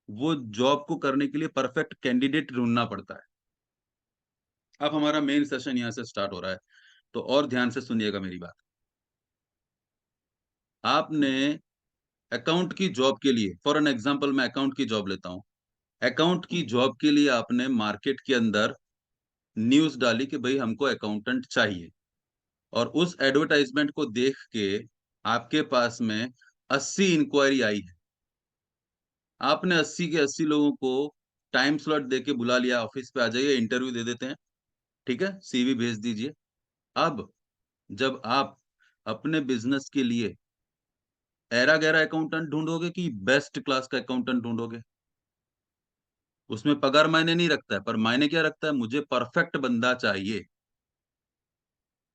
वो जॉब को करने के लिए परफेक्ट कैंडिडेट ढूंढना पड़ता है। अब हमारा मेन सेशन यहाँ से स्टार्ट हो रहा है, तो और ध्यान से सुनिएगा मेरी बात। आपने अकाउंट की जॉब के लिए, फॉर एन एग्जांपल मैं अकाउंट की जॉब लेता हूं, अकाउंट की जॉब के लिए आपने मार्केट के अंदर न्यूज डाली कि भाई हमको अकाउंटेंट चाहिए, और उस एडवर्टाइजमेंट को देख के आपके पास में 80 इंक्वायरी आई है। आपने 80 के 80 लोगों को टाइम स्लॉट दे के बुला लिया, ऑफिस पे आ जाइए इंटरव्यू दे देते हैं, ठीक है, सीवी भेज दीजिए। अब जब आप अपने बिजनेस के लिए एरा गैरा अकाउंटेंट ढूंढोगे कि बेस्ट क्लास का अकाउंटेंट ढूंढोगे, उसमें पगार मायने नहीं रखता है, पर मायने क्या रखता है, मुझे परफेक्ट बंदा चाहिए।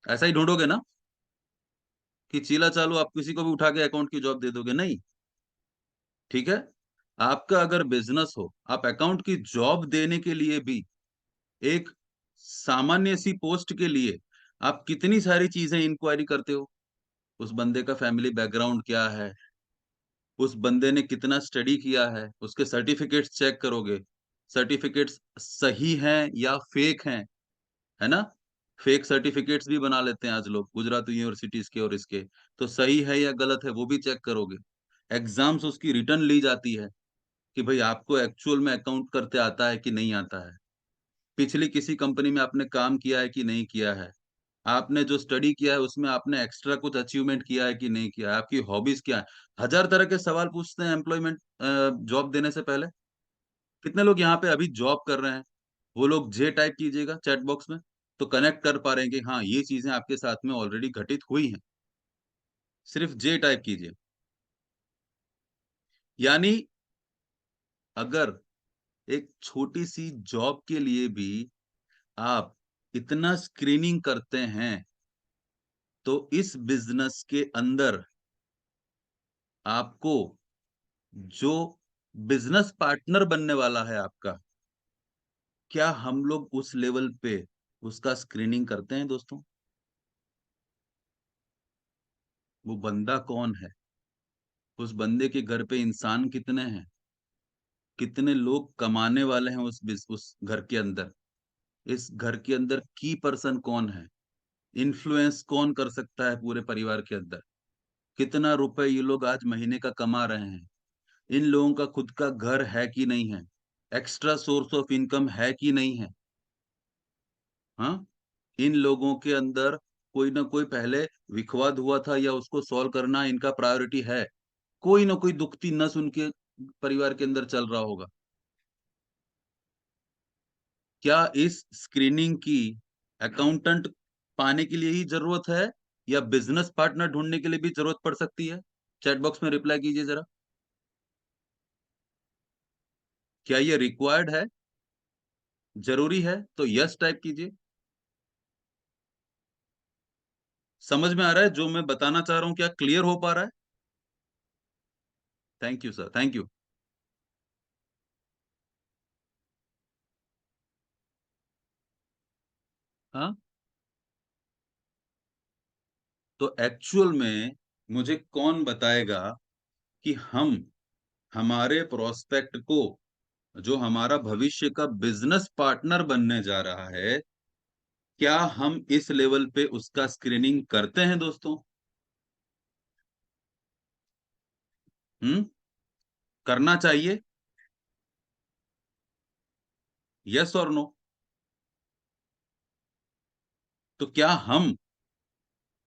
ऐसा ही ढूंढोगे ना कि चीला चालू आप किसी को भी उठा के अकाउंट की जॉब दे दोगे, नहीं। ठीक है, आपका अगर बिजनेस हो, आप अकाउंट की जॉब देने के लिए भी, एक सामान्य सी पोस्ट के लिए आप कितनी सारी चीजें इंक्वायरी करते हो। उस बंदे का फैमिली बैकग्राउंड क्या है, उस बंदे ने कितना स्टडी किया है, उसके सर्टिफिकेट्स चेक करोगे, सर्टिफिकेट्स सही हैं या फेक हैं, है ना। फेक सर्टिफिकेट्स भी बना लेते हैं आज लोग, गुजरात यूनिवर्सिटीज के और इसके, तो सही है या गलत है वो भी चेक करोगे। एग्जाम्स उसकी रिटर्न ली जाती है कि भाई आपको एक्चुअल में अकाउंट करते आता है कि नहीं आता है, पिछली किसी कंपनी में आपने काम किया है कि नहीं किया है, आपने जो स्टडी किया है उसमें आपने एक्स्ट्रा कुछ अचीवमेंट किया है कि नहीं किया है, आपकी हॉबीज क्या है। 1000 तरह के सवाल पूछते हैं एम्प्लॉयमेंट जॉब देने से पहले। कितने लोग यहाँ पे अभी जॉब कर रहे हैं, वो लोग जे टाइप कीजिएगा चैट बॉक्स में, तो कनेक्ट कर पा रहे हैं कि हाँ ये चीजें आपके साथ में ऑलरेडी घटित हुई हैं। सिर्फ जे टाइप कीजिए। यानी अगर एक छोटी सी जॉब के लिए भी आप इतना स्क्रीनिंग करते हैं, तो इस बिजनेस के अंदर आपको जो बिजनेस पार्टनर बनने वाला है आपका, क्या हम लोग उस लेवल पे उसका स्क्रीनिंग करते हैं दोस्तों? वो बंदा कौन है, उस बंदे के घर पे इंसान कितने हैं, कितने लोग कमाने वाले हैं उस घर के अंदर, इस घर के अंदर की पर्सन कौन है, इन्फ्लुएंस कौन कर सकता है पूरे परिवार के अंदर, कितना रुपए ये लोग आज महीने का कमा रहे हैं, इन लोगों का खुद का घर है कि नहीं है, एक्स्ट्रा सोर्स ऑफ इनकम है कि नहीं है। हाँ, इन लोगों के अंदर कोई ना कोई पहले विखवाद हुआ था या उसको सॉल्व करना इनका प्रायोरिटी है, कोई ना कोई दुखती नस उनके परिवार के अंदर चल रहा होगा। क्या इस स्क्रीनिंग की अकाउंटेंट पाने के लिए ही जरूरत है, या बिजनेस पार्टनर ढूंढने के लिए भी जरूरत पड़ सकती है? चैट बॉक्स में रिप्लाई कीजिए जरा। क्या ये रिक्वायर्ड है, जरूरी है? तो यस टाइप कीजिए। समझ में आ रहा है जो मैं बताना चाह रहा हूं? क्या क्लियर हो पा रहा है? Thank you sir, thank you. हाँ, तो एक्चुअल में मुझे कौन बताएगा कि हम हमारे प्रोस्पेक्ट को, जो हमारा भविष्य का बिजनेस पार्टनर बनने जा रहा है, क्या हम इस लेवल पे उसका स्क्रीनिंग करते हैं दोस्तों? करना चाहिए, यस और नो? तो क्या हम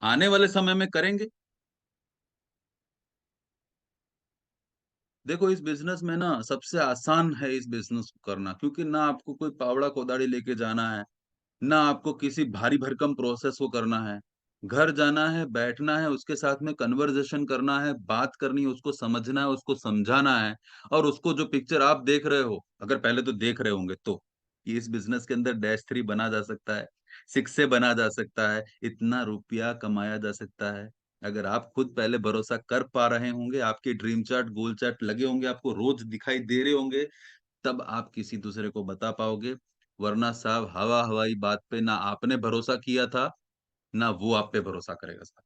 आने वाले समय में करेंगे? देखो, इस बिजनेस में ना सबसे आसान है इस बिजनेस को करना, क्योंकि ना आपको कोई पावड़ा कोदाड़ी लेके जाना है, ना आपको किसी भारी भरकम प्रोसेस को करना है। घर जाना है, बैठना है, उसके साथ में कन्वर्सेशन करना है, बात करनी है, उसको समझना है, उसको समझाना है। और उसको जो पिक्चर आप देख रहे हो, अगर पहले तो देख रहे होंगे, तो कि इस बिजनेस के अंदर -3 बना जा सकता है, 6 से बना जा सकता है, इतना रुपया कमाया जा सकता है। अगर आप खुद पहले भरोसा कर पा रहे होंगे, आपके ड्रीम चार्ट, गोल चार्ट लगे होंगे, आपको रोज दिखाई दे रहे होंगे, तब आप किसी दूसरे को बता पाओगे। वरना साहब, हवा हवाई बात पे ना आपने भरोसा किया था, ना वो आप पे भरोसा करेगा साहब।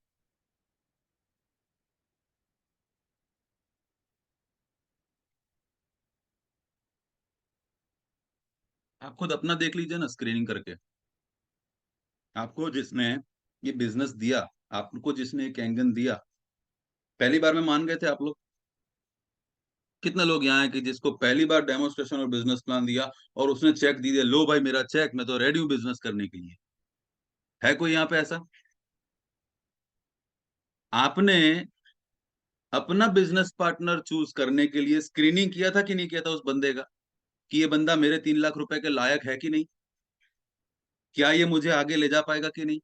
आप खुद अपना देख लीजिए ना स्क्रीनिंग करके। आपको जिसने ये बिजनेस दिया, आपको जिसने एक एंगन दिया, पहली बार में मान गए थे आप लोग? कितने लोग यहाँ हैं कि जिसको पहली बार डेमोस्ट्रेशन और बिजनेस प्लान दिया और उसने चेक दे दिया, लो भाई मेरा चेक, मैं तो रेडी हूँ बिजनेस करने के लिए? है कोई यहाँ पे ऐसा? आपने अपना बिजनेस पार्टनर चूज करने के लिए स्क्रीनिंग किया था कि नहीं किया था उस बंदे का, कि ये बंदा मेरे 3 लाख रुपए के लायक है कि नहीं, क्या ये मुझे आगे ले जा पाएगा कि नहीं,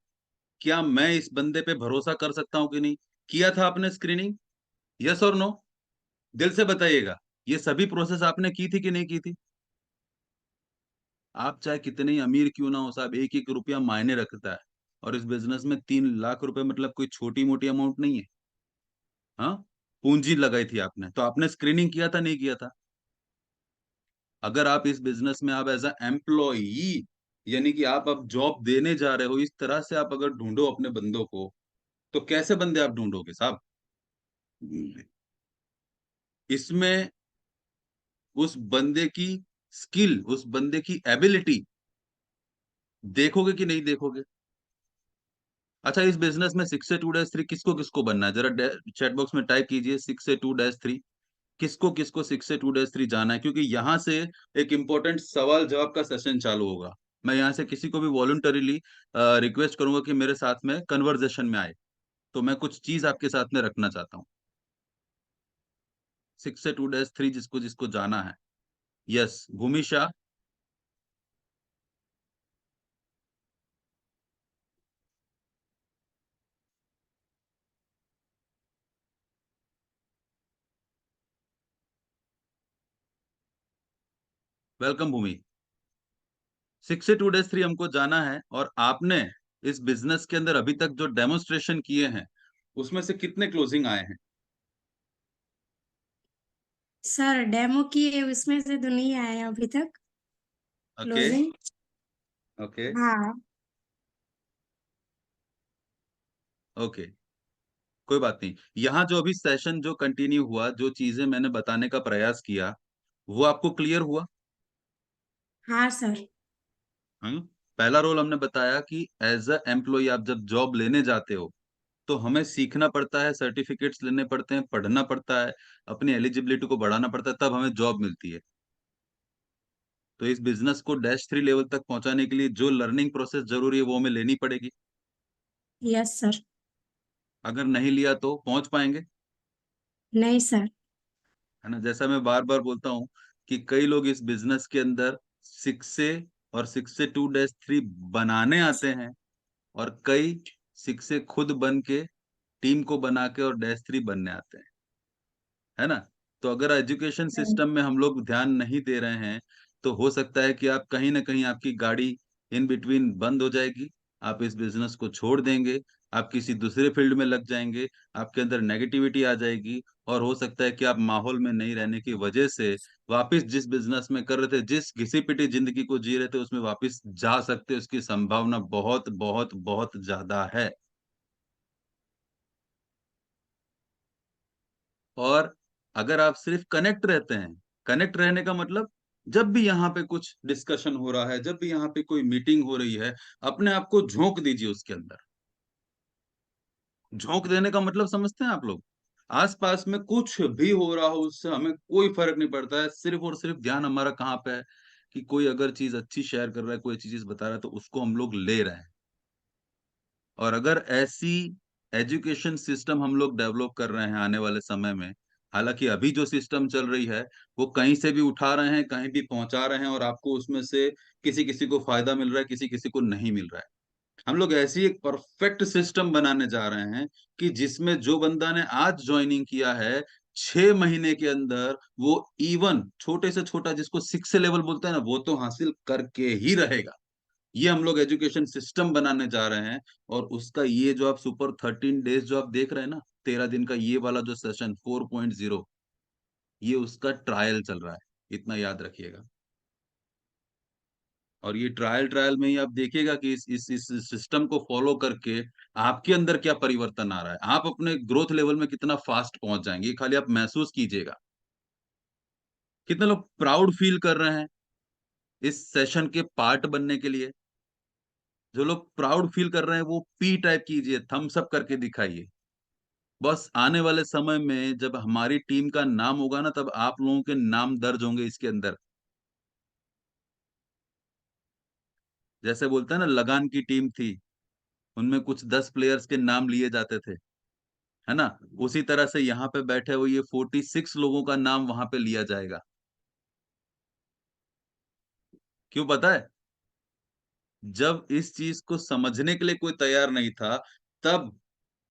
क्या मैं इस बंदे पे भरोसा कर सकता हूँ कि नहीं? किया था आपने स्क्रीनिंग? यस और नो? दिल से बताइएगा। ये सभी प्रोसेस आपने की थी कि नहीं की थी? आप चाहे कितने ही अमीर क्यों ना हो साहब, एक एक रुपया मायने रखता है। और इस बिजनेस में 3 लाख रुपए मतलब कोई छोटी मोटी अमाउंट नहीं है। हाँ, पूंजी लगाई थी आपने, तो आपने स्क्रीनिंग किया था नहीं किया था? अगर आप इस बिजनेस में आप एज अ एम्प्लॉई, यानी कि आप अब जॉब देने जा रहे हो, इस तरह से आप अगर ढूंढो अपने बंदों को, तो कैसे बंदे आप ढूंढोगे साहब? इसमें उस बंदे की स्किल, उस बंदे की एबिलिटी देखोगे कि नहीं देखोगे? अच्छा, इस बिजनेस में 6 से 2-3 किसको किसको बनना है, जरा चैट बॉक्स में टाइप कीजिए 6 से 2-3। किसको किसको 6 से 2-3 जाना है, क्योंकि यहां से एक इंपॉर्टेंट सवाल जवाब का सेशन चालू होगा। मैं यहाँ से किसी को भी वॉलंटरीली रिक्वेस्ट करूंगा कि मेरे साथ में कन्वर्जेशन में आए, तो मैं कुछ चीज आपके साथ में रखना चाहता हूँ। 6 से 2-3 जिसको जिसको जाना है। यस, भूमि शाह। वेलकम भूमि। 6 से 2-3 हमको जाना है, और आपने इस बिजनेस के अंदर अभी तक जो डेमोन्स्ट्रेशन किए हैं उसमें से कितने क्लोजिंग आए हैं? सर डेमो किए उसमें से तो नहीं आए अभी तक ओके क्लोजिंग। ओके हाँ ओके, कोई बात नहीं। यहाँ जो अभी सेशन जो कंटिन्यू हुआ, जो चीजें मैंने बताने का प्रयास किया, वो आपको क्लियर हुआ? हाँ सर। पहला रोल हमने बताया कि एज अ एम्प्लॉय आप जब जॉब लेने जाते हो तो हमें सीखना पड़ता है, सर्टिफिकेट्स लेने पड़ते हैं, पढ़ना पड़ता है, अपनी एलिजिबिलिटी को बढ़ाना पड़ता है, तब हमें जॉब मिलती है। तो इस बिजनेस को -3 लेवल तक पहुंचाने के लिए जो लर्निंग प्रोसेस जरूरी है वो हमें लेनी पड़ेगी। Yes sir. अगर नहीं लिया तो पहुंच पाएंगे? नहीं सर। है ना? जैसा मैं बार बार बोलता हूँ कि कई लोग इस बिजनेस के अंदर 6 से और 6 से 2-3 बनाने आते हैं, और कई 6 से खुद बन के टीम को बना के और -3 बनने आते हैं। है ना? तो अगर एजुकेशन सिस्टम में हम लोग ध्यान नहीं दे रहे हैं, तो हो सकता है कि आप कहीं न कहीं आपकी गाड़ी इन बिटवीन बंद हो जाएगी, आप इस बिज़नेस को छोड़ देंगे, आप किसी दूसरे फ़ील्ड में लग जाएँगे, आपके अंदर नेगेटिविटी आ जाएगी, और हो सकता है कि आप माहौल में नहीं रहने की वजह से वापस जिस बिज़नेस में कर रहे थे, जिस घिसी-पिटी ज़िंदगी को जी रहे थे, उसमें वापस जा सकते हो, उसकी संभावना बहुत, बहुत, बहुत ज़्यादा है। और अगर आप सिर्फ कनेक्ट रहते हैं, कनेक्ट रहने का मतलब जब भी यहाँ पे कुछ डिस्कशन हो रहा है, जब भी यहाँ पे कोई मीटिंग हो रही है, अपने आप को झोंक दीजिए उसके अंदर। झोंक देने का मतलब समझते हैं आप लोग? आस-पास में कुछ भी हो रहा हो उससे हमें कोई फ़र्क नहीं पड़ता है, सिर्फ़ और सिर्फ़ ध्यान हमारा कहाँ पे है कि कोई अगर चीज़ अच्छी शेयर कर रहा है, कोई अच्छी चीज़ बता रहा है, तो उसको हम लोग ले रहे हैं। और अगर ऐसी एजुकेशन सिस्टम हम लोग डेवलप कर रहे हैं आने वाले समय में, हालाँकि अभी जो सिस्टम चल रही है, वो कहीं से भी उठा रहे हैं, कहीं भी पहुँचा रहे हैं, और आपको उसमें से किसी-किसी को फ़ायदा मिल रहा है, किसी-किसी को नहीं मिल रहा है। हम लोग ऐसी एक परफेक्ट सिस्टम बनाने जा रहे हैं कि जिसमें जो बंदा ने आज जॉइनिंग किया है, 6 महीने के अंदर वो इवन छोटे से छोटा जिसको 6 लेवल बोलते हैं ना, वो तो हासिल करके ही रहेगा। ये हम लोग एजुकेशन सिस्टम बनाने जा रहे हैं, और उसका ये जो आप सुपर 13 डेज जो आप देख रहे हैं ना, 13 दिन का ये वाला जो सेशन 4.0, ये उसका ट्रायल चल रहा है, इतना याद रखिएगा। और ये ट्रायल ट्रायल में ही आप देखिएगा कि इस सिस्टम को फॉलो करके आपके अंदर क्या परिवर्तन आ रहा है, आप अपने ग्रोथ लेवल में कितना फास्ट पहुंच जाएंगे, ये खाली आप महसूस कीजिएगा। कितने लोग प्राउड फील कर रहे हैं इस सेशन के पार्ट बनने के लिए? जो लोग प्राउड फील कर रहे हैं वो पी टाइप कीजिए, थम्स अप करके दिखाइए। बस आने वाले समय में जब हमारी टीम का नाम होगा ना, तब आप लोगों के नाम दर्ज होंगे इसके अंदर। जैसे बोलते हैं ना, लगान की टीम थी, उनमें कुछ 10 प्लेयर्स के नाम लिए जाते थे, है ना? उसी तरह से यहाँ पे बैठे हुए ये 46 लोगों का नाम वहां पे लिया जाएगा। क्यों पता है? जब इस चीज को समझने के लिए कोई तैयार नहीं था, तब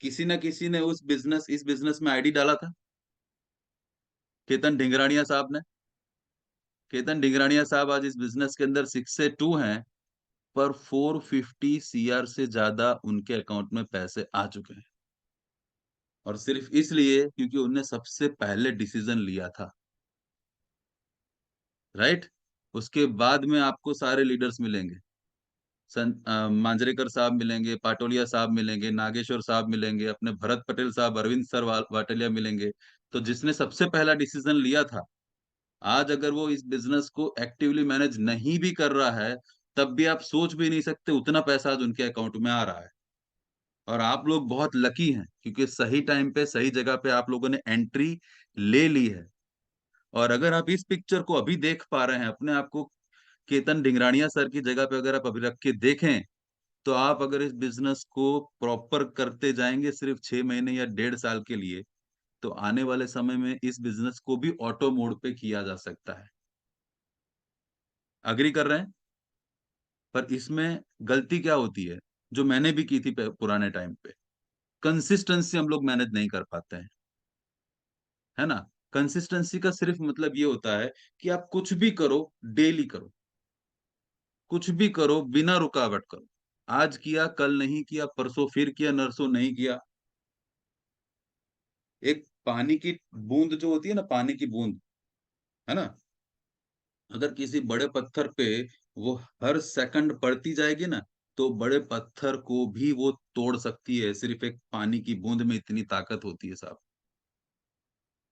किसी न किसी ने इस बिजनेस में आईडी डाला था। केतन ढिंगरानिया साहब ने। केतन ढिंगरानिया साहब आज इस बिजनेस के अंदर 6 से 2 हैं, पर 450 सीआर से ज्यादा उनके अकाउंट में पैसे आ चुके हैं, और सिर्फ इसलिए क्योंकि उनने सबसे पहले डिसीजन लिया था। राइट? उसके बाद में आपको सारे लीडर्स मिलेंगे। मांजरेकर साहब मिलेंगे, पाटोलिया साहब मिलेंगे, नागेश्वर साहब मिलेंगे, अपने भरत पटेल साहब, अरविंद सर वाटलिया मिलेंगे। तो जिसने सबसे पहला डिसीजन लिया था, आज अगर वो इस बिजनेस को एक्टिवली मैनेज नहीं भी कर रहा है, तब भी आप सोच भी नहीं सकते उतना पैसा आज उनके अकाउंट में आ रहा है। और आप लोग बहुत लकी हैं, क्योंकि सही टाइम पे सही जगह पे आप लोगों ने एंट्री ले ली है। और अगर आप इस पिक्चर को अभी देख पा रहे हैं अपने आप को केतन ढिंगरानिया सर की जगह पे अगर आप अभी रख के देखें, तो आप अगर इस बिजनेस को प्रॉपर करते जाएंगे सिर्फ 6 महीने या 1.5 साल के लिए, तो आने वाले समय में इस बिजनेस को भी ऑटो मोड पे किया जा सकता है। अग्री कर रहे हैं? पर इसमें गलती क्या होती है, जो मैंने भी की थी पुराने टाइम पे, कंसिस्टेंसी हम लोग मैनेज नहीं कर पाते हैं, है ना। कंसिस्टेंसी का सिर्फ मतलब ये होता है कि आप कुछ भी करो, डेली करो, कुछ भी करो बिना रुकावट करो। आज किया, कल नहीं किया, परसों फिर किया, नरसों नहीं किया। एक पानी की बूंद जो होती है ना, पानी की बूंद, है ना, अगर किसी बड़े पत्थर पे वो हर सेकंड पड़ती जाएगी ना, तो बड़े पत्थर को भी वो तोड़ सकती है। सिर्फ एक पानी की बूंद में इतनी ताकत होती है साहब।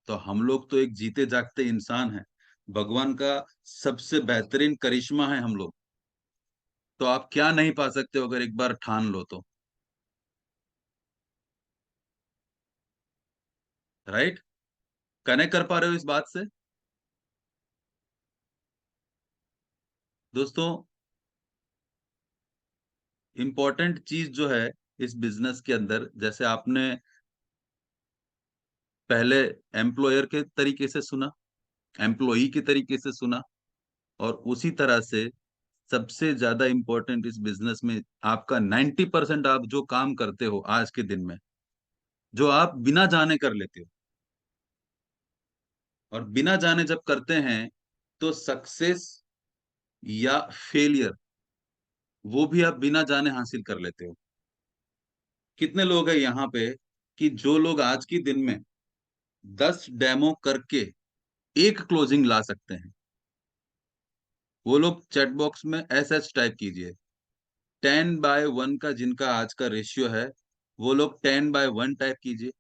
तो हम लोग तो एक जीते जागते इंसान हैं, भगवान का सबसे बेहतरीन करिश्मा है हम लोग। तो आप क्या नहीं पा सकते हो अगर एक बार ठान लो तो, राइट। कनेक्ट कर पा रहे हो इस बात से दोस्तों? इंपॉर्टेंट चीज जो है इस बिजनेस के अंदर, जैसे आपने पहले एम्प्लॉयर के तरीके से सुना, एम्प्लॉई के तरीके से सुना, और उसी तरह से सबसे ज्यादा इंपॉर्टेंट इस बिजनेस में आपका 90% आप जो काम करते हो आज के दिन में, जो आप बिना जाने कर लेते हो, और बिना जाने जब करते हैं तो सक्सेस या फेलियर वो भी आप बिना जाने हासिल कर लेते हो। कितने लोग हैं यहाँ पे कि जो लोग आज के दिन में 10 डेमो करके एक क्लोजिंग ला सकते हैं, वो लोग चैट बॉक्स में एस टाइप कीजिए। 10/1 का जिनका आज का रेशियो है, वो लोग 10/1 टाइप कीजिए।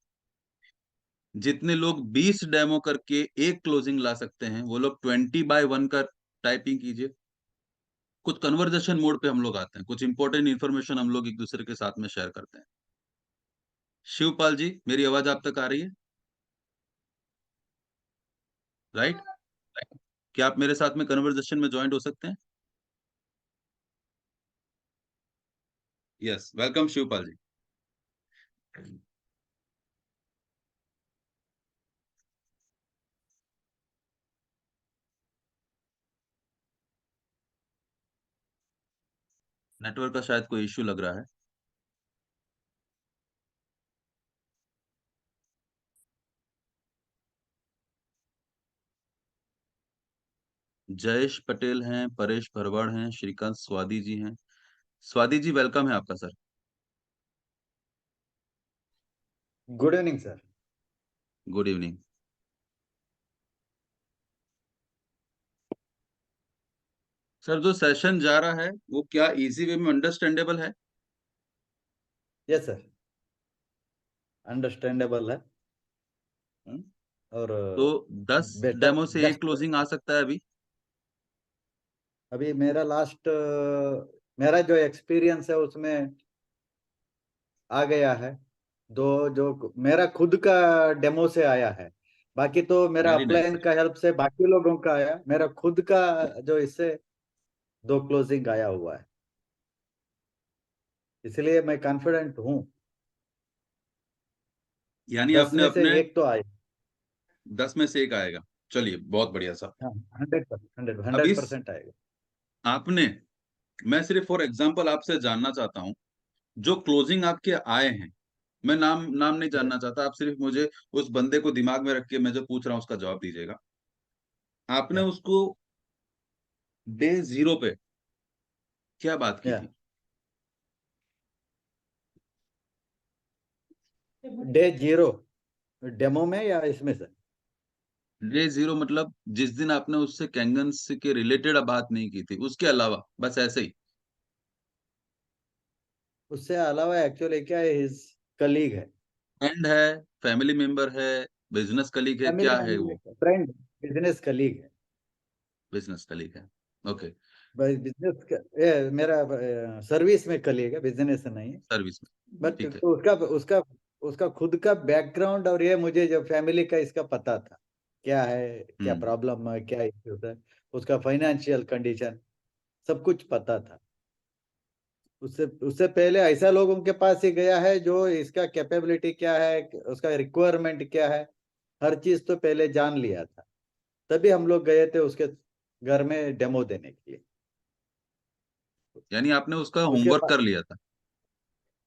जितने लोग 20 डेमो करके एक क्लोजिंग ला सकते हैं, वो लोग 20/1 का टाइपिंग कीजिए। कुछ कन्वर्जेशन मोड पे हम लोग आते हैं, कुछ इंपॉर्टेंट इन्फॉर्मेशन हम लोग एक दूसरे के साथ में शेयर करते हैं। शिवपाल जी, मेरी आवाज आप तक आ रही है? राइट? क्या आप मेरे साथ में कन्वर्जेशन में ज्वाइंट हो सकते हैं? यस, वेलकम शिवपाल जी। नेटवर्क का शायद कोई इश्यू लग रहा है। जयेश पटेल हैं, परेश भरवाड़ हैं, श्रीकांत स्वादी जी हैं। स्वादी जी, वेलकम है आपका sir. Good evening sir. Good evening. Sir, जो सेशन जा रहा है वो क्या इजी वे में अंडरस्टैंडेबल है? यस सर, अंडरस्टैंडेबल है। और तो 10 बेटर डेमो से एक क्लोजिंग आ सकता है अभी? अभी मेरा मेरा जो एक्सपीरियंस है उसमें आ गया है। दो जो मेरा खुद का डेमो से आया है, बाकी तो मेरा वेरी नाइस अपलाइन सर। का हेल्प से बाकी लोगों का आया। मेरा खुद का जो इससे 2 क्लोजिंग आया हुआ है, इसलिए मैं कॉन्फिडेंट हूँ। यानी 10 आपने में से अपने एक तो आए। 10 में से एक आएगा। चलिए, बहुत बढ़िया साहब। हाँ, 100% अब 100% आएगा। आपने, मैं सिर्फ फॉर एग्जांपल आपसे जानना चाहता हूँ, जो क्लोजिंग आपके आए हैं, मैं नाम नाम नहीं जानना चाहता, आप सिर्फ मुझे उस बंदे को दिमाग में रख के मैं जो पूछ रहा हूँ उसका जवाब दीजिएगा। आपने या उसको डे 0 पे क्या बात की या थी? डे 0 डेमो में या इसमें से? डे 0 मतलब जिस दिन आपने उससे कैंगन्स के रिलेटेड बात नहीं की थी, उसके अलावा बस ऐसे ही? उससे अलावा एक्चुअली क्या है, हिज कलीग है, फ्रेंड है, फैमिली मेंबर है, बिजनेस कलीग है, फैमिली क्या है नहीं वो? है, फ्रेंड, बिजनेस कलीग है। बिजनेस कलीग है, ओके। मेरा सर्विस में कलीग है, बिजनेस नहीं है। सर्विस में, बट ठीक है। तो उसका उसका खुद का बैकग्राउंड, और ये मुझे जो फैमिली का इसका पता था क्या है, क्या हम्म। प्रॉब्लम है, क्या इश्यूज है, उसका फाइनेंशियल कंडीशन, सब कुछ पता था। उससे उससे पहले ऐसा लोगों के पास ही गया है जो इसका कैपेबिलिटी क्या है, उसका रिक्वायरमेंट क्या है, हर चीज तो पहले जान लिया था। तभी हम लोग गए थे उसके घर में डेमो देने के लिए। यानी आपने उसका उसके होमवर्क बाद कर लिया था,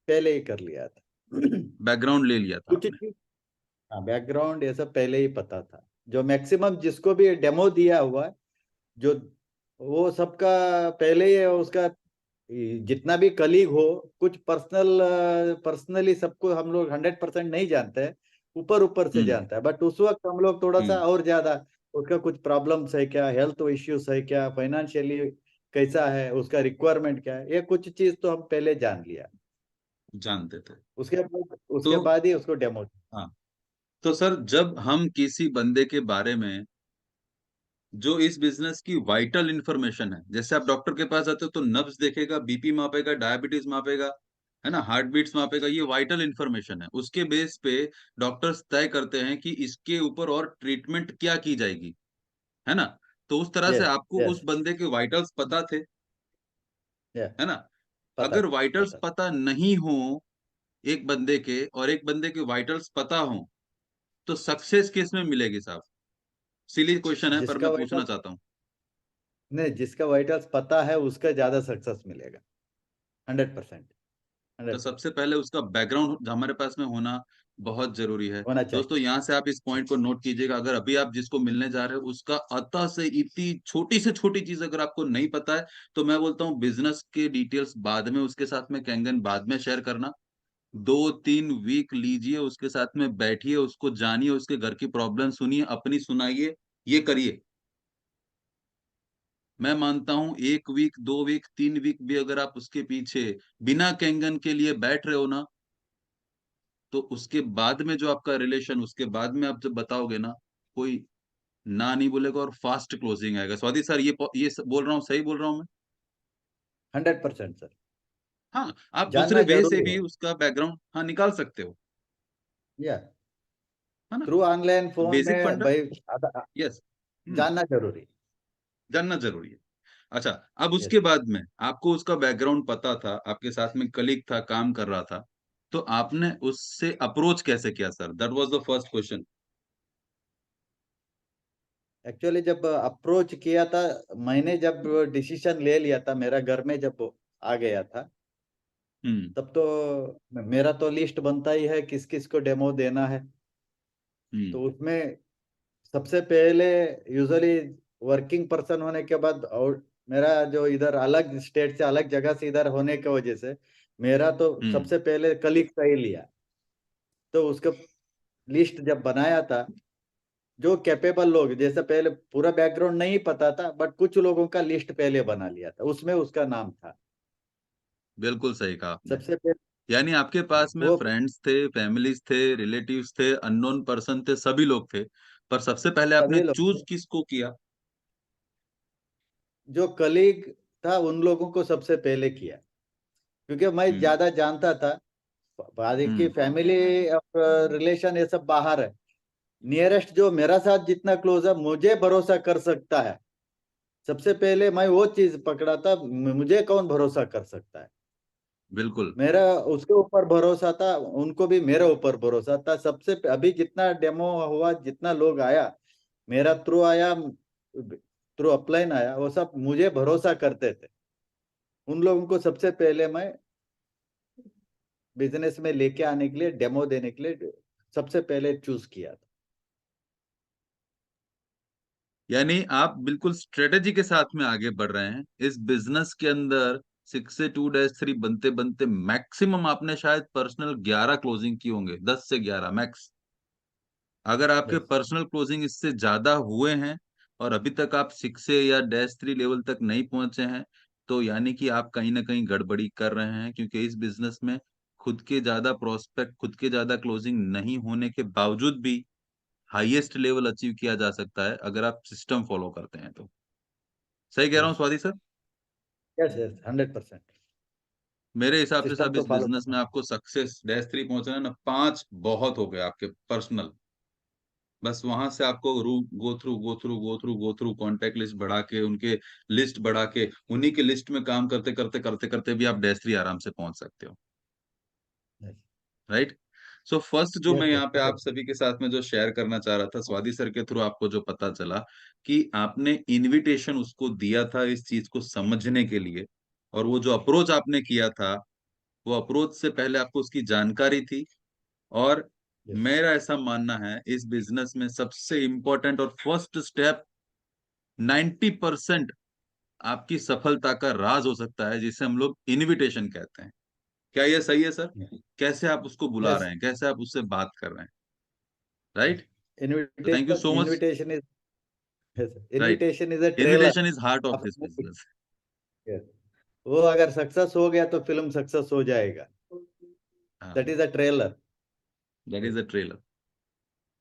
पहले ही कर लिया था। बैकग्राउंड ले लिया था कुछ आपने। चीज, हाँ, बैकग्राउंड ये सब पहले ही पता था। जो मैक्सिमम जिसको भी डेमो दिया हुआ है, जो वो सबका पहले ही उसका जितना भी कलीग हो, कुछ पर्सनली सबको हम लोग 100% नहीं जानते हैं, ऊपर ऊपर से हम्म जानता है। बट उस वक्त हम लोग थोड़ा सा हम्म और ज्यादा उसका कुछ प्रॉब्लम्स है क्या, हेल्थ इश्यूज है क्या, फाइनेंशियली कैसा है, उसका रिक्वायरमेंट क्या है, ये कुछ चीज तो हम पहले जान लिया। जानते थे। उसके तो बाद ही उसको डेमो। हाँ, तो सर जब हम किसी बंदे के बारे में जो इस बिजनेस की वाइटल इंफॉर्मेशन है, जैसे आप डॉक्टर के पास जाते हो तो नब्ज देखेगा, बीपी मापेगा, डायबिटीज मापेगा, है ना, हार्ट बीट्स मापेगा, ये वाइटल इंफॉर्मेशन है। उसके बेस पे डॉक्टर्स तय करते हैं कि इसके ऊपर और ट्रीटमेंट क्या की जाएगी, है ना। तो उस तरह से यस, आपको उस यस, बंदे के वाइटल्स पता थे, यस, है ना। पता अगर था, वाइटल्स पता था। पता नहीं हो एक बंदे के, और एक बंदे के वाइटल्स पता हो, तो सक्सेस किस में मिलेगी साहब? सिली क्वेश्चन है पर जिसका मैं पूछना वाइटल्स चाहता हूँ। नहीं, जिसका वाइटल्स पता है उसका ज्यादा सक्सेस मिलेगा। 100%, तो 100% सबसे पहले उसका बैकग्राउंड हमारे पास में होना बहुत जरूरी है। होना दोस्तों, चाहिए। यहाँ से आप इस पॉइंट को नोट कीजिएगा। अगर अभी आप जिसको मिलने जा रहे हो उसका अतः से इतनी छोटी से छोटी चीज अगर आपको नहीं पता है, तो मैं बोलता हूँ बिजनेस के डिटेल्स बाद में उसके साथ में कैंगन बाद में शेयर करना। 2-3 वीक लीजिए, उसके साथ में बैठिए, उसको जानिए, उसके घर की प्रॉब्लम सुनिए, अपनी सुनाइए, ये करिए। मैं मानता हूं 1 वीक, 2 वीक, 3 वीक भी अगर आप उसके पीछे बिना कैंगन के लिए बैठ रहे हो ना, तो उसके बाद में जो आपका रिलेशन, उसके बाद में आप जब बताओगे ना, कोई ना नहीं बोलेगा और फास्ट क्लोजिंग आएगा। स्वाति सर, ये बोल रहा हूँ, सही बोल रहा हूँ मैं? 100% सर। हाँ, आप दूसरे जानना वे से जरूरी भी है। उसका बैकग्राउंड हाँ निकाल सकते हो, या है ना। थ्रू ऑनलाइन फोन बेसिक में फंडा, भाई यस, जानना जरूरी। जानना जरूरी है। अच्छा, अब यस। उसके बाद में आपको उसका बैकग्राउंड पता था, आपके साथ में कलीग था, काम कर रहा था, तो आपने उससे अप्रोच कैसे किया sir? That was the first question. Actually जब अप्रोच किया था, मैंने जब डिसीजन ले लिया था, मेरा घर में जब आ गया था, हम्म तब तो मेरा तो लिस्ट बनता ही है किस किस को डेमो देना है। हम्म तो उसमें सबसे पहले यूजुअली वर्किंग पर्सन होने के बाद, और मेरा जो इधर अलग स्टेट से अलग जगह से इधर होने की वजह से, मेरा तो हम्म सबसे पहले कलीग का ही लिया। तो उसका लिस्ट जब बनाया था, जो कैपेबल लोग, जैसे पहले पूरा बैकग्राउंड नहीं पता था, बट कुछ लोगों का लिस्ट पहले बना लिया था, उसमें उसका नाम था बिल्कुल सही कहा आपने। सबसे पहले। यानी आपके पास में वो फ्रेंड्स थे, फैमिलीज थे, रिलेटिव्स थे, अननोन पर्सन थे, सभी लोग थे, पर सबसे पहले आपने सभी चूज लोग, किसको किया? जो कलीग था उन लोगों को सबसे पहले किया, क्योंकि मैं हम्म ज्यादा जानता था। बाद की हम्म फैमिली रिलेशन ये सब बाहर है। नियरेस्ट जो मेरा साथ जितना क्लोज है, मुझे भरोसा कर सकता है, सबसे पहले मैं वो चीज पकड़ा था। मुझे कौन भरोसा कर सकता है, बिल्कुल। मेरा उसके ऊपर भरोसा था, उनको भी मेरे ऊपर भरोसा था। अभी जितना डेमो हुआ, जितना लोग आया, मेरा थ्रू आया, थ्रू अपलाइन आया, वो सब मुझे भरोसा करते थे। उन लोगों को सबसे पहले मैं बिजनेस में लेके आने के लिए, डेमो देने के लिए सबसे पहले चूज किया था। यानी आप बिल्कुल स्ट्रेटेजी के साथ में आगे बढ़ रहे हैं इस बिजनेस के अंदर। 6 से 2-3 बनते बनते मैक्सिमम आपने शायद पर्सनल 11 क्लोजिंग की होंगे, 10 से 11 मैक्स। अगर आपके यस। पर्सनल क्लोजिंग इससे ज्यादा हुए हैं और अभी तक आप 6 या -3 लेवल तक नहीं पहुंचे हैं, तो यानी कि आप कहीं ना कहीं गड़बड़ी कर रहे हैं, क्योंकि इस बिजनेस में खुद के ज्यादा प्रोस्पेक्ट, खुद के ज्यादा क्लोजिंग नहीं होने के बावजूद भी हाईएस्ट लेवल अचीव किया जा सकता है अगर आप सिस्टम फॉलो करते हैं तो। सही कह रहा हूँ yes. Swati sir? Yes. Yes, 100%। मेरे हिसाब से सिस्टम सब तो इस फॉलो बिजनेस करना। में आपको सक्सेस -3 पहुंचना है ना, 5 बहुत हो गए आपके पर्सनल। बस वहां से आपको गो थ्रू कॉन्टेक्ट लिस्ट बढ़ा के, उनके लिस्ट बढ़ा के, उन्हीं के लिस्ट में काम करते करते करते करते भी आप डैश3 आराम से पहुंच सकते हो, Yes. राइट। सो फर्स्ट जो मैं Yes, यहाँ पे yes. आप सभी के साथ में जो शेयर करना चाह रहा था, स्वाति सर के थ्रू आपको जो पता चला कि आपने इनविटेशन उसको दिया था इस चीज को समझने के लिए, और वो जो अप्रोच आपने किया था, वो अप्रोच से पहले आपको उसकी जानकारी थी। और Yes. मेरा ऐसा मानना है इस बिजनेस में सबसे इंपॉर्टेंट और फर्स्ट स्टेप 90% आपकी सफलता का राज हो सकता है, जिसे हम लोग इनविटेशन कहते हैं। क्या ये सही है सर? कैसे आप उसको बुला Yes. रहे हैं, कैसे आप उससे बात कर रहे हैं, राइट? तो thank you Invitation, so much. invitation is yes, right, invitation is a trailer invitation is heart of of this a movie. Business. Yes. वो अगर सक्सेस हो गया तो फिल्म सक्सेस हो जाएगा. That is a trailer. That is a trailer.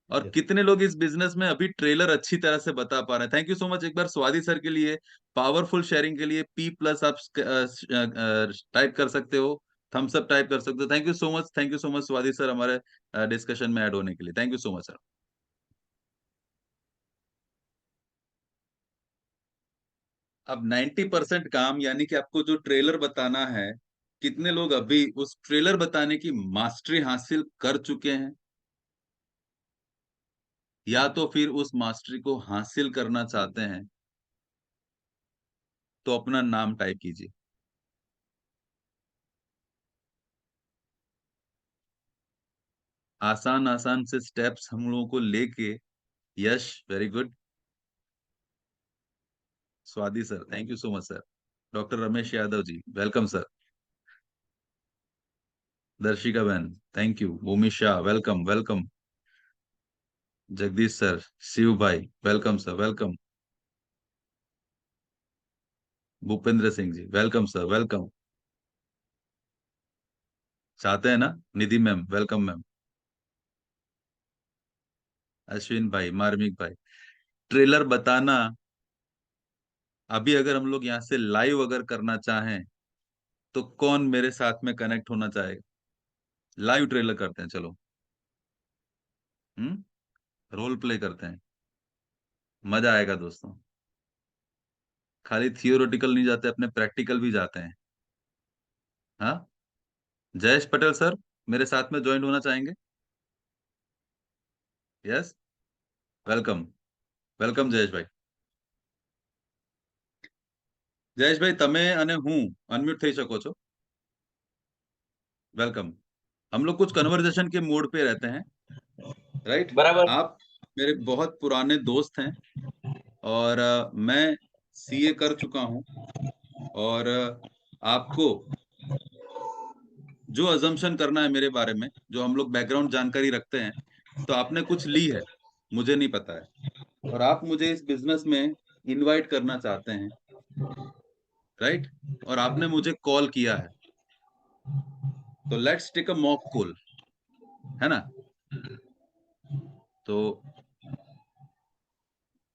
और Yes. कितने लोग इस बिजनेस में अभी ट्रेलर अच्छी तरह से बता पा रहे हैं? थैंक यू सो मच एक बार स्वाति सर के लिए, पावरफुल शेयरिंग के लिए P+ आप टाइप कर सकते हो, थम्स अप टाइप कर सकते हो। Thank you so much Swati sir, हमारे डिस्कशन में ऐड होने के लिए। Thank you so much sir. अब 90% काम, यानी कि आपको जो ट्रेलर बताना है, कितने लोग अभी उस ट्रेलर बताने की मास्टरी हासिल कर चुके हैं, या तो फिर उस मास्टरी को हासिल करना चाहते हैं? तो अपना नाम टाइप कीजिए। आसान आसान से स्टेप्स हम लोगों को लेके, yes very good, Swati sir thank you so much sir, doctor Ramesh Yadav ji welcome sir, Darshika बहन thank you, Bhumi Shah welcome welcome, Jagdish sir, Shiv भाई welcome sir welcome, Bhupendra Singh ji welcome sir welcome, चाहते हैं ना Nidhi ma'am welcome ma'am, Ashwin भाई, मार्मिक भाई। ट्रेलर बताना अभी अगर हम लोग यहाँ से लाइव अगर करना चाहें तो कौन मेरे साथ में कनेक्ट होना चाहेगा? लाइव ट्रेलर करते हैं, चलो। रोल प्ले करते हैं, मजा आएगा दोस्तों। खाली थियोरेटिकल नहीं जाते, अपने प्रैक्टिकल भी जाते हैं। हाँ, जयेश पटेल सर मेरे साथ में ज्वाइन होना चाहेंगे? यस, वेलकम वेलकम जयेश भाई। જયેશ ભાઈ તમે અને હું અનમ્યુટ થઈ શકો છો, वेलकम। हम लोग कुछ कन्वर्सेशन के मोड पे रहते हैं, राइट? बराबर। आप मेरे बहुत पुराने दोस्त हैं, और मैं सीए कर चुका हूं, और आपको जो अजम्पशन करना है मेरे बारे में, जो हम लोग बैकग्राउंड जानकारी रखते हैं, तो आपने कुछ ली है, मुझे नहीं पता है, और आप मुझे इस बिजनेस में इनवाइट करना चाहते हैं, राइट? और आपने मुझे कॉल किया है, तो let's take a mock call, है ना? तो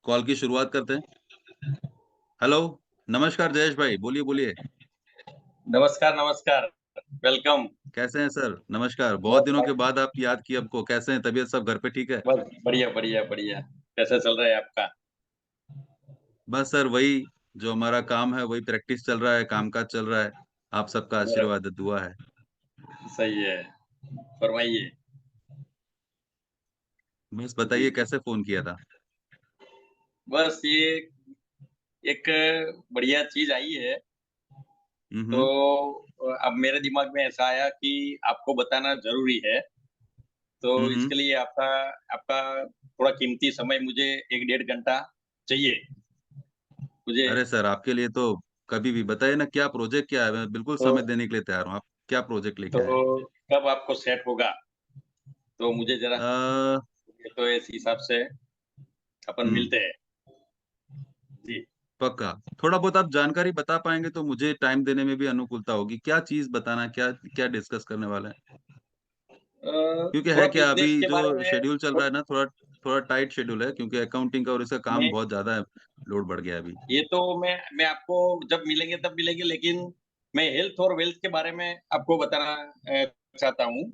कॉल की शुरुआत करते हैं। हेलो, नमस्कार जयेश भाई, बोलिए बोलिए। नमस्कार नमस्कार, वेलकम। कैसे हैं सर? नमस्कार, बहुत बस दिनों के बाद आप याद किए हमको। कैसे हैं, तबीयत सब घर पे ठीक है? बस बढ़िया बढ़िया बढ़िया। कैसा चल रहा है आपका? बस सर वही, जो हमारा काम है वही प्रैक्टिस चल रहा है, कामकाज चल रहा है। आप सबका आशीर्वाद है, दुआ है। सही है, फरमाइए। बस जी, बताइए कैसे फोन किया था? बस ये एक बढ़िया चीज आई है, तो हम्म। अब मेरे दिमाग में ऐसा आया कि आपको बताना जरूरी है, तो हम्म। इसके लिए आपका आपका थोड़ा कीमती समय मुझे 1-1.5 घंटा चाहिए मुझे। अरे सर, आपके लिए तो कभी भी बताइए ना, क्या प्रोजेक्ट क्या है, मैं बिल्कुल तो समय देने के लिए तैयार हूँ। आप क्या प्रोजेक्ट लेके आए हैं? तो कब आपको सेट होगा, तो मुझे जरा, अ, तो इस हिसाब से अपन हम्म, मिलते हैं। जी, पक्का। थोड़ा बहुत आप जानकारी बता पाएंगे तो मुझे टाइम देने में भी अनुकूलता होगी। क्या चीज बताना, क्या क्या डिस्कस करने वाले हैं? क्योंकि है थोड़ा क्या, अभी बिजनेस के जो बारे में। शेड्यूल चल रहा है ना, थोड़ा थोड़ा टाइट शेड्यूल है, क्योंकि अकाउंटिंग का और इसका काम मैं बहुत ज्यादा है, लोड बढ़ गया है अभी। ये तो मैं आपको जब मिलेंगे तब मिलेंगे, लेकिन मैं हेल्थ और वेल्थ के बारे में आपको बताना चाहता हूँ,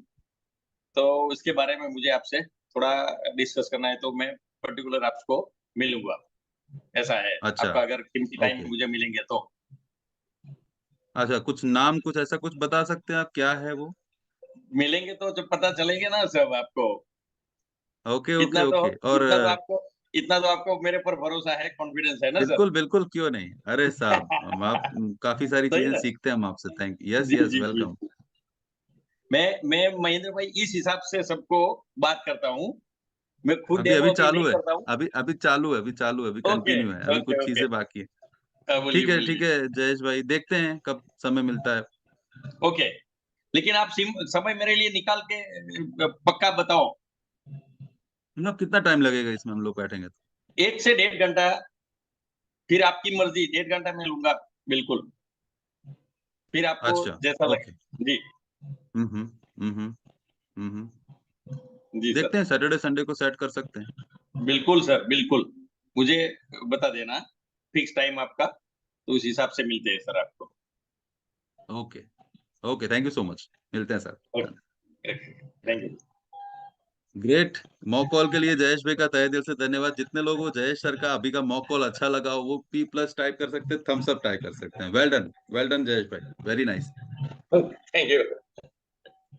तो उसके बारे में मुझे आपसे थोड़ा डिस्कस करना है तो मैं पर्टिकुलर आपको मिलूंगा, ऐसा है। अच्छा, आपका अगर कीमती टाइम ओके। मुझे मिलेंगे तो अच्छा, कुछ नाम कुछ ऐसा कुछ बता सकते हैं आप, क्या है वो? मिलेंगे तो जब पता चलेंगे ना सब आपको। ओके, ओके, इतना तो ओके। और इतना तो आपको इतना तो आपको मेरे पर भरोसा है, कॉन्फिडेंस है ना सर? बिल्कुल, बिल्कुल, क्यों नहीं? अरे साहब, हम आप काफ़ी सारी सही चीज़ें ना? सीखते हैं हम आपसे। थैंक यस, जी, यस, जी, जी। वेलकम। मैं महेंद्र भाई इस हिसाब से सबको बात करता हूँ। मैं खुद अभी अभी डेमो अभी नहीं चालू है, करता हूँ। अभी अभी चालू है, अभी चालू है, अभी ओके, कंटिन्यू है, अभी ओके, कुछ ओके। चीज़ें बाकी है। बोलिए, ठीक बोलिए। है जयेश भाई, देखते हैं कब समय मिलता है। ओके, लेकिन आप समय मेरे लिए निकाल के पक्का बताओ। मतलब कितना टाइम लगेगा इसमें हम लोग बैठेंगे तो? 1 से 1.5 घंटा, फिर आपकी मर्जी, 1.5 घंटा मैं लूंगा, बिल्कुल। फिर आपको अच्छा, जैसा ओके। लगे। जी, हुँ, हुँ। हुँ, हुँ। हुँ, हुँ। जी सर। देखते हैं, सैटरडे संडे को सेट कर सकते हैं। बिल्कुल सर, बिल्कुल। मुझे बता देना फिक्स टाइम आपका, तो उस हिसाब से मिलते हैं सर आपको। Okay, okay, thank you so much. मिलते हैं sir. Okay, thank you. Great. Mock call के लिए जयेश भाई का तहे दिल से धन्यवाद। जितने लोगों को जयेश सर का अभी का मॉक कॉल अच्छा लगा हो, वो P+ टाइप कर सकते हैं, थम्स अप टाइप कर सकते हैं। वेल डन जयेश भाई, very nice, thank you.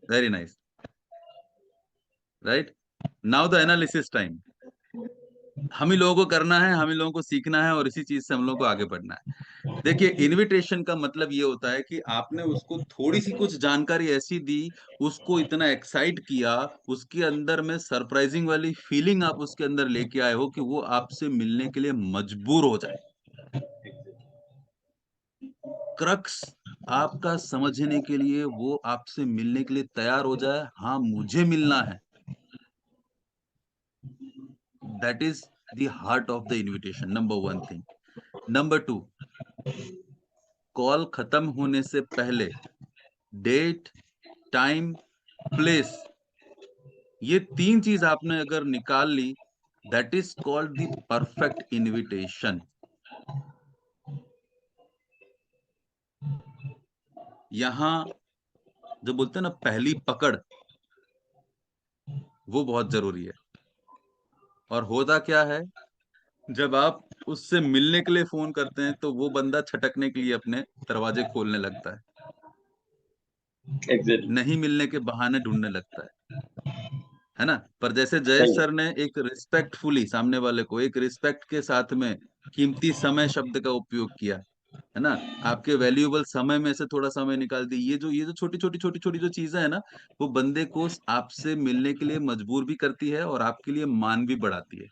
Very nice. Right, now the analysis time. हम ही लोगों को करना है, हम ही लोगों को सीखना है, और इसी चीज से हम लोगों को आगे बढ़ना है। देखिए, इनविटेशन का मतलब ये होता है कि आपने उसको थोड़ी सी कुछ जानकारी ऐसी दी, उसको इतना एक्साइट किया, उसके अंदर में सरप्राइजिंग वाली फीलिंग आप उसके अंदर लेके आए हो कि वो आपसे मिलने के लिए मजबूर हो जाए। क्रक्स आपका समझने के लिए वो आपसे मिलने के लिए तैयार हो जाए, हाँ मुझे मिलना है। That is the heart of the invitation, number 1 thing. Number 2, call खत्म होने से पहले डेट, टाइम, प्लेस, ये 3 चीज आपने अगर निकाल ली, that is called the perfect invitation. यहां जो बोलते हैं ना, पहली पकड़, वो बहुत जरूरी है। और होता क्या है, जब आप उससे मिलने के लिए फोन करते हैं तो वो बंदा छटकने के लिए अपने दरवाजे खोलने लगता है, एग्जैक्टली। नहीं मिलने के बहाने ढूंढने लगता है ना? पर जैसे जयेश सही सर ने एक रिस्पेक्टफुली सामने वाले को, एक रिस्पेक्ट के साथ में कीमती समय शब्द का उपयोग किया, है ना? आपके वैल्यूएबल समय में से थोड़ा समय निकाल दी। ये जो छोटी छोटी जो चीजें है ना, वो बंदे को आपसे मिलने के लिए मजबूर भी करती है और आपके लिए मान भी बढ़ाती है।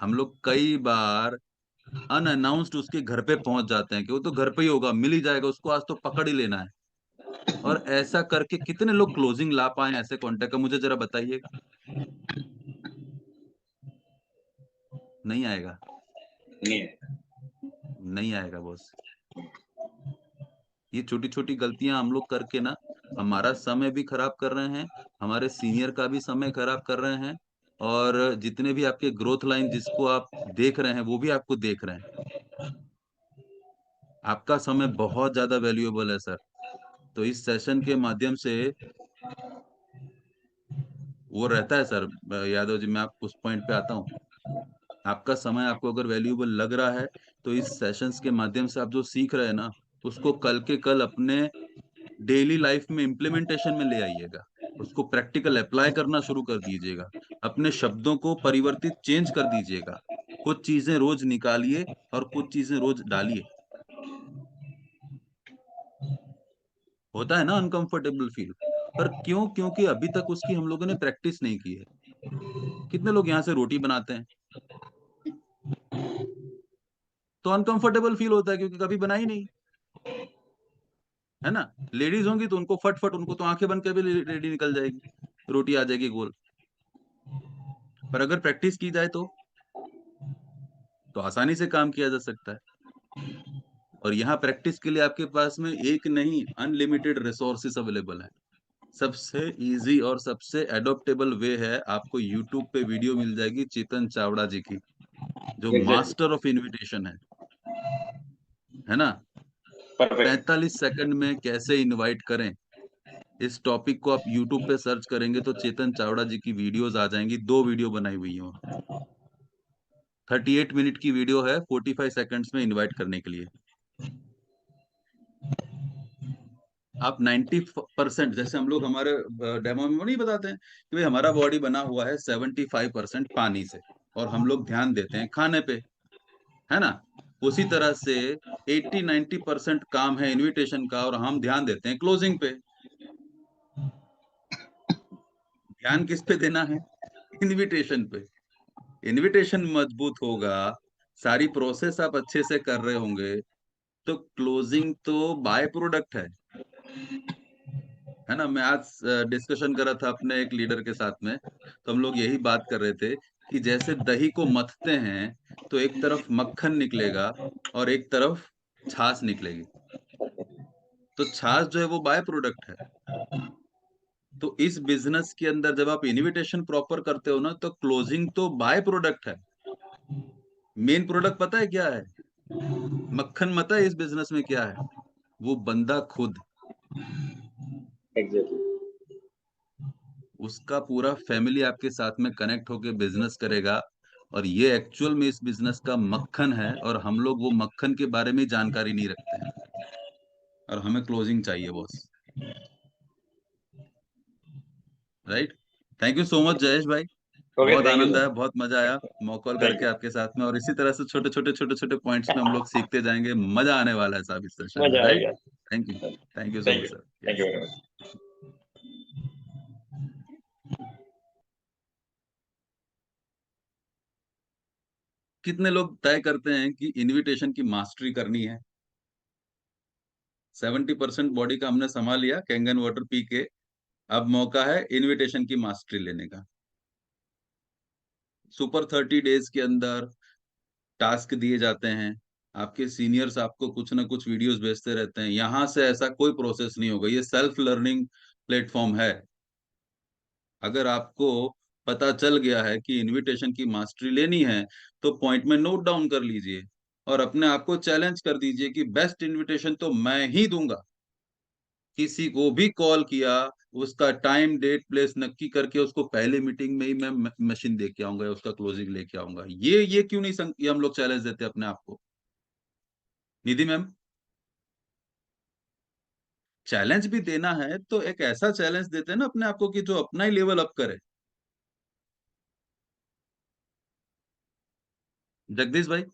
हम लोग कई बार अनअनाउंस्ड उसके घर पे पहुंच जाते हैं कि वो तो घर पे ही होगा, मिल ही जाएगा, उसको आज तो पकड़ ही लेना है। और ऐसा करके कितने लोग क्लोजिंग ला पाए ऐसे कॉन्टेक्ट का, मुझे जरा बताइएगा। नहीं आएगा, नहीं है। नहीं आएगा बॉस। ये छोटी छोटी गलतियां हम लोग करके ना, हमारा समय भी खराब कर रहे हैं, हमारे सीनियर का भी समय खराब कर रहे हैं, और जितने भी आपके ग्रोथ लाइन जिसको आप देख रहे हैं, वो भी आपको देख रहे हैं। आपका समय बहुत ज्यादा वैल्यूएबल है सर। तो इस सेशन के माध्यम से वो रहता है सर। यादव जी, मैं आप उस पॉइंट पे आता हूँ। आपका समय आपको अगर वैल्यूएबल लग रहा है, तो इस सेशंस के माध्यम से आप जो सीख रहे हैं ना, उसको कल के कल अपने डेली लाइफ में इम्प्लीमेंटेशन में ले आइएगा। उसको प्रैक्टिकल अप्लाई करना शुरू कर दीजिएगा। अपने शब्दों को परिवर्तित, चेंज कर दीजिएगा। कुछ चीजें रोज निकालिए और कुछ चीजें रोज डालिए। होता है ना अनकंफर्टेबल फील, पर क्यों? क्योंकि अभी तक उसकी हम लोगों ने प्रैक्टिस नहीं की है। कितने लोग यहाँ से रोटी बनाते हैं तो अनकंफर्टेबल फील होता है, क्योंकि कभी बनाई नहीं, है ना? लेडीज होंगी तो उनको फट फट, उनको तो आंखें बंद के भी रेडी निकल जाएगी, रोटी आ जाएगी गोल। पर अगर प्रैक्टिस की जाए तो आसानी से काम किया जा सकता है। और यहाँ प्रैक्टिस के लिए आपके पास में एक नहीं, अनलिमिटेड रिसोर्सेस अवेलेबल है। सबसे इजी और सबसे एडोप्टेबल वे है, आपको यूट्यूब पे वीडियो मिल जाएगी चेतन चावड़ा जी की, जो एग्जैक्टली। मास्टर ऑफ इनविटेशन है ना? परफेक्ट। 45 सेकंड में कैसे इनवाइट करें, इस टॉपिक को आप यूट्यूब पे सर्च करेंगे तो चेतन चावड़ा जी की वीडियोस आ जाएंगी। 2 वीडियो बनाई हुई है, 38 मिनट की वीडियो है, 45 सेकंड्स में इनवाइट करने के लिए। आप 90% जैसे हम लोग हमारे डेमो में नहीं बताते हैं कि भाई हमारा बॉडी बना हुआ है 75% पानी से, और हम लोग ध्यान देते हैं खाने पे, है ना। उसी तरह से 80-90% काम है इनविटेशन का, और हम ध्यान देते हैं क्लोजिंग पे। ध्यान किस पे देना है? इनविटेशन पे। इनविटेशन मजबूत होगा, सारी प्रोसेस आप अच्छे से कर रहे होंगे, तो क्लोजिंग तो बाय प्रोडक्ट है ना। मैं आज डिस्कशन कर रहा था अपने एक लीडर के साथ में, तो हम लोग यही बात कर रहे थे कि जैसे दही को मथते हैं तो एक तरफ मक्खन निकलेगा और एक तरफ छाछ निकलेगी, तो छाछ जो है वो बाय प्रोडक्ट है। तो इस बिजनेस के अंदर जब आप इनविटेशन प्रॉपर करते हो ना, तो क्लोजिंग तो बाय प्रोडक्ट है। मेन प्रोडक्ट पता है क्या है? मक्खन पता है इस बिजनेस में क्या है? वो बंदा खुद, एग्जैक्टली। उसका पूरा फैमिली आपके साथ में कनेक्ट होके बिजनेस करेगा, और ये एक्चुअल में इस बिजनेस का मक्खन है, और हम लोग वो मक्खन के बारे में जानकारी नहीं रखते हैं, और हमें क्लोजिंग चाहिए boss. Right. Thank you so much Jayesh भाई, ओके, बहुत थैंक यू आनंद आया, सर। बहुत मजा आया मॉकॉल थैंक करके यू। आपके साथ में, और इसी तरह से छोटे पॉइंट्स में हम लोग सीखते जाएंगे। मजा आने वाला है साहब इस सेशन में। मजा राइट। आएगा। Thank you so thank much you, sir. Thank you yes. Very much. कितने लोग तय करते हैं कि इनविटेशन की मास्टरी करनी है? 70% बॉडी का हमने संभाल लिया कैंगन वाटर पी के, अब मौका है इनविटेशन की मास्टरी लेने का। सुपर 30 डेज के अंदर टास्क दिए जाते हैं, आपके सीनियर्स आपको कुछ ना कुछ वीडियोस भेजते रहते हैं। यहां से ऐसा कोई प्रोसेस नहीं होगा, ये सेल्फ लर्निंग प्लेटफॉर्म है। अगर आपको पता चल गया है कि इनविटेशन की मास्टरी लेनी है, तो पॉइंट में नोट डाउन कर लीजिए और अपने आप को चैलेंज कर दीजिए कि बेस्ट इनविटेशन तो मैं ही दूंगा। किसी को भी कॉल किया, उसका टाइम डेट प्लेस नक्की करके उसको पहले मीटिंग में ही मैं मशीन दे के आऊंगा, उसका क्लोजिंग लेके आऊंगा। ये क्यों नहीं ये हम लोग चैलेंज देते अपने आप को? निधि मैम, चैलेंज भी देना है तो एक ऐसा चैलेंज देते हैं ना अपने आप को कि जो अपना ही लेवल अप करे। जगदीश भाई,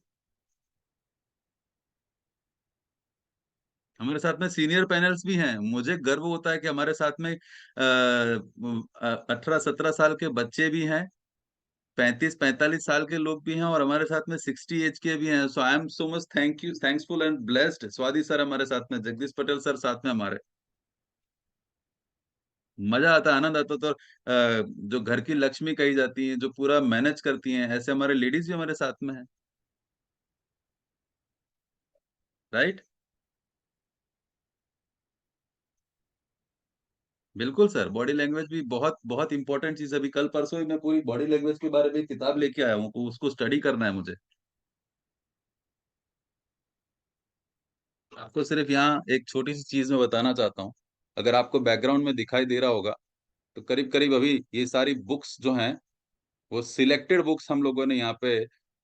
हमारे साथ में सीनियर पैनल्स भी हैं, मुझे गर्व होता है कि हमारे साथ में 18-17 साल के बच्चे भी हैं, 35-45 साल के लोग भी हैं, और हमारे साथ में 60 एज के भी हैं। So I am so much thankful and blessed. Swati sir हमारे साथ में, जगदीश पटेल सर साथ में हमारे, मजा आता है, आनंद आता है। तो जो घर की लक्ष्मी कही जाती है, जो पूरा मैनेज करती हैं, ऐसे हमारे लेडीज भी हमारे साथ में है। राइट। बिल्कुल सर, बॉडी लैंग्वेज भी बहुत बहुत इंपॉर्टेंट चीज है। अभी कल परसों ही मैं पूरी बॉडी लैंग्वेज के बारे में किताब लेके आया हूँ, उसको स्टडी करना है मुझे। आपको सिर्फ यहाँ एक छोटी सी चीज मैं बताना चाहता हूँ। अगर आपको बैकग्राउंड में दिखाई दे रहा होगा, तो करीब करीब अभी ये सारी बुक्स जो हैं, वो सिलेक्टेड बुक्स हम लोगों ने यहाँ पे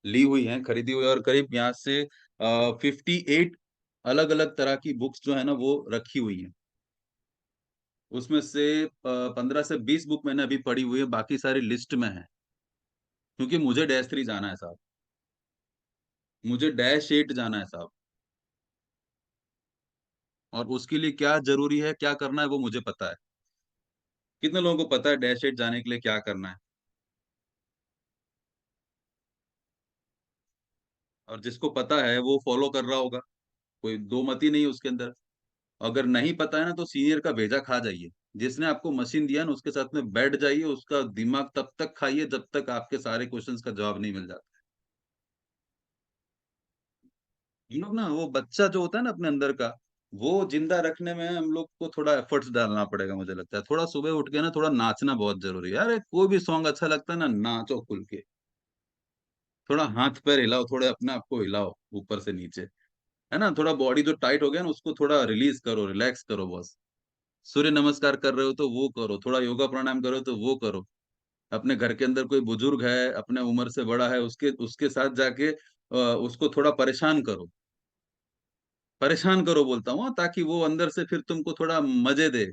ली हुई हैं, खरीदी हुई है, और करीब यहाँ से 58 अलग अलग तरह की बुक्स जो है ना वो रखी हुई हैं। उसमें से 15 से 20 बुक मैंने अभी पढ़ी हुई है, बाकी सारी लिस्ट में है, क्योंकि मुझे -3 जाना है साहब, मुझे -8 जाना है साहब, और उसके लिए क्या जरूरी है, क्या करना है, वो मुझे पता है। कितने लोगों को पता है -8 जाने के लिए क्या करना है? और जिसको पता है वो फॉलो कर रहा होगा, कोई दो मती नहीं है उसके अंदर। अगर नहीं पता है ना, तो सीनियर का भेजा खा जाइए। जिसने आपको मशीन दिया ना, उसके साथ में बैठ जाइए, उसका दिमाग तब तक खाइए जब तक आपके सारे क्वेश्चंस का जवाब नहीं मिल जाता। हम लोग ना, वो बच्चा जो होता है ना अपने अंदर का, वो जिंदा रखने में हम लोग को थोड़ा एफर्ट्स डालना पड़ेगा। मुझे लगता है थोड़ा सुबह उठ के ना थोड़ा नाचना बहुत जरूरी है। अरे कोई भी सॉन्ग अच्छा लगता है ना, नाचो खुल के, थोड़ा हाथ पैर हिलाओ, थोड़े अपने आप को हिलाओ ऊपर से नीचे, है ना। थोड़ा बॉडी जो टाइट हो गया ना, उसको थोड़ा रिलीज करो, रिलैक्स करो बस। सूर्य नमस्कार कर रहे हो तो वो करो, थोड़ा योगा प्राणायाम करो तो वो करो। अपने घर के अंदर कोई बुजुर्ग है, अपने उम्र से बड़ा है, उसके उसके साथ जाके उसको थोड़ा परेशान करो बोलता हूँ, ताकि वो अंदर से फिर तुमको थोड़ा मजे दे।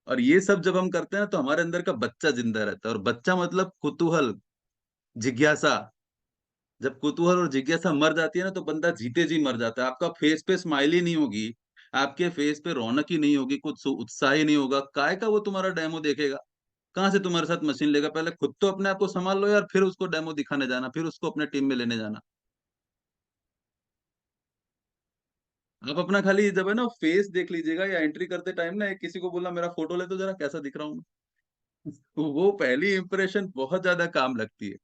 और ये सब जब हम करते हैं तो हमारे अंदर का बच्चा जिंदा रहता है, और बच्चा मतलब कुतूहल, जिज्ञासा। जब कुतूहल और जिज्ञासा मर जाती है ना, तो बंदा जीते जी मर जाता है। आपका फेस पे स्माइल ही नहीं होगी, आपके फेस पे रौनक ही नहीं होगी, कुछ उत्साह ही नहीं होगा, काय का वो तुम्हारा डेमो देखेगा? कहाँ से तुम्हारे साथ मशीन लेगा? पहले खुद तो अपने आप को संभाल लो यार, फिर उसको डेमो दिखाने जाना, फिर उसको अपने टीम में लेने जाना। आप अपना खाली जब है ना फेस देख लीजिएगा, या एंट्री करते टाइम ना एक किसी को बोला मेरा फोटो ले तो जरा, कैसा दिख रहा हूँ मैं। तो वो पहली इंप्रेशन बहुत ज्यादा काम लगती है।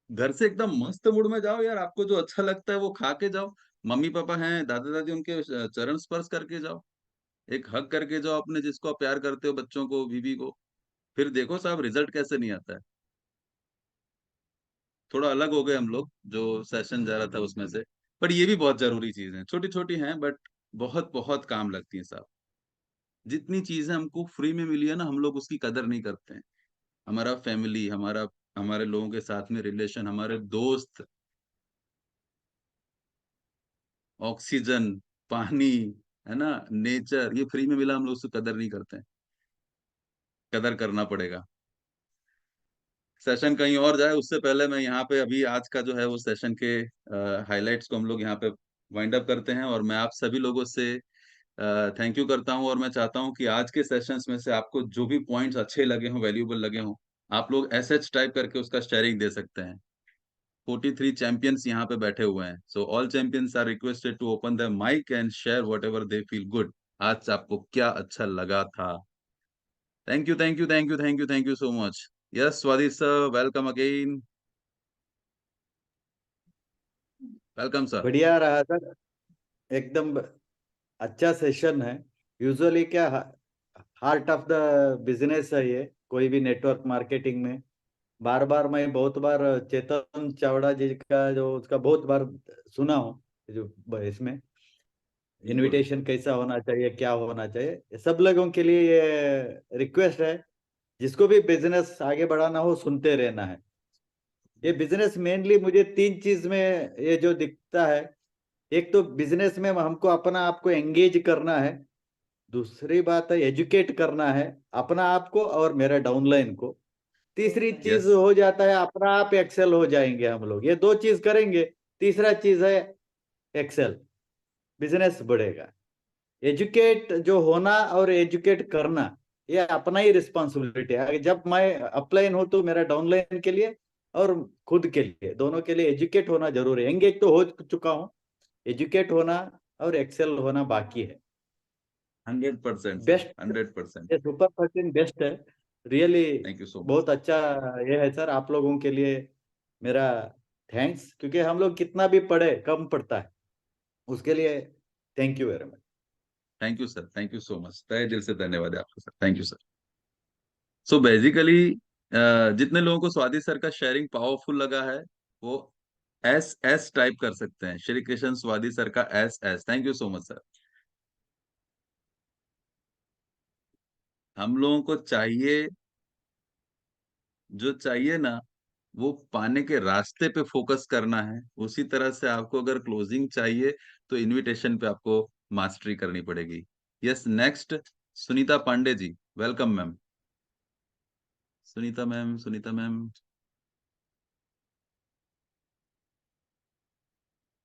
घर से एकदम मस्त मूड में जाओ यार, आपको जो अच्छा लगता है वो खा के जाओ। मम्मी पापा हैं, दादा दादी, उनके चरण स्पर्श करके जाओ, एक हग करके जाओ अपने जिसको आप प्यार करते हो, बच्चों को, बीवी को। फिर देखो साहब रिजल्ट कैसे नहीं आता है। थोड़ा अलग हो गए हम लोग, जो सेशन जा रहा था उसमें से। पर ये भी बहुत जरूरी चीज है, छोटी छोटी हैं बट बहुत बहुत काम लगती है साहब। जितनी चीजें हमको फ्री में मिली है ना, हम लोग उसकी कदर नहीं करते हैं। हमारा फैमिली, हमारे लोगों के साथ में रिलेशन, हमारे दोस्त, ऑक्सीजन, पानी, है ना, नेचर, ये फ्री में मिला, हम लोग उसकी कदर नहीं करते हैं। कदर करना पड़ेगा। सेशन कहीं और जाए उससे पहले मैं यहाँ पे अभी आज का जो है वो सेशन के हाइलाइट्स को हम लोग यहाँ पे वाइंड अप करते हैं, और मैं आप सभी लोगों से थैंक यू करता हूँ। और मैं चाहता हूँ कि आज के सेशंस में से आपको जो भी पॉइंट्स अच्छे लगे हों, वैल्यूएबल लगे हों, आप लोग एसएच टाइप करके उसका शेयरिंग दे सकते हैं। 43 चैंपियंस यहाँ पे बैठे हुए हैं, so all champions are requested to open the mic and share whatever they feel good. आज आपको क्या अच्छा लगा था? Thank you, thank you, thank you, thank you, thank you so much. Yes Swadish sir, welcome again. Welcome sir. बढ़िया रहा sir, एकदम अच्छा सेशन है। यूजुअली क्या हार्ट ऑफ द बिजनेस है ये, कोई भी नेटवर्क मार्केटिंग में। बार बार मैं बहुत बार चेतन चावड़ा जी का जो उसका बहुत बार सुना हूँ, जो इसमें बिल्कुल। इनविटेशन कैसा होना चाहिए, क्या होना चाहिए, ये सब लोगों के लिए ये रिक्वेस्ट है। जिसको भी बिजनेस आगे बढ़ाना हो, सुनते रहना है। ये बिजनेस मेनली मुझे तीन चीज में ये जो दिखता है। एक तो बिजनेस में हमको अपना आप को एंगेज करना है। दूसरी बात है एजुकेट करना है अपना आप को और मेरे डाउनलाइन को। तीसरी चीज यस। हो जाता है अपना आप एक्सेल हो जाएंगे हम लोग, ये दो चीज करेंगे। तीसरा चीज है एक्सेल, बिजनेस बढ़ेगा। एजुकेट जो होना और एजुकेट करना, ये अपना ही रिस्पॉन्सिबिलिटी है। जब मैं अपलाइन हूं तो मेरा डाउनलाइन के लिए और खुद के लिए, दोनों के लिए एजुकेट होना जरूरी है। एंगेज तो हो चुका हूँ, एजुकेट होना और एक्सेल होना बाकी है। 100% सर, बेस्ट, 100%। ये सुपर 13 बेस्ट है really. Thank you so much. बहुत अच्छा ये है सर, आप लोगों के लिए मेरा थैंक्स, क्योंकि हम लोग कितना भी पढ़े कम पड़ता है, उसके लिए thank you very much. Thank you sir, thank you so much, तहे दिल से धन्यवाद है आपका sir, thank you sir. So basically जितने लोगों को स्वाति सर का शेयरिंग पावरफुल लगा है, वो एस एस टाइप कर सकते हैं, श्री कृष्ण स्वाति सर का S S. Thank you so much sir. हम लोगों को चाहिए, जो चाहिए ना, वो पाने के रास्ते पे फोकस करना है। उसी तरह से आपको अगर क्लोजिंग चाहिए तो इनविटेशन पे आपको मास्टरी करनी पड़ेगी। Yes, next Sunita Pande ji, welcome ma'am. Sunita ma'am, Sunita ma'am.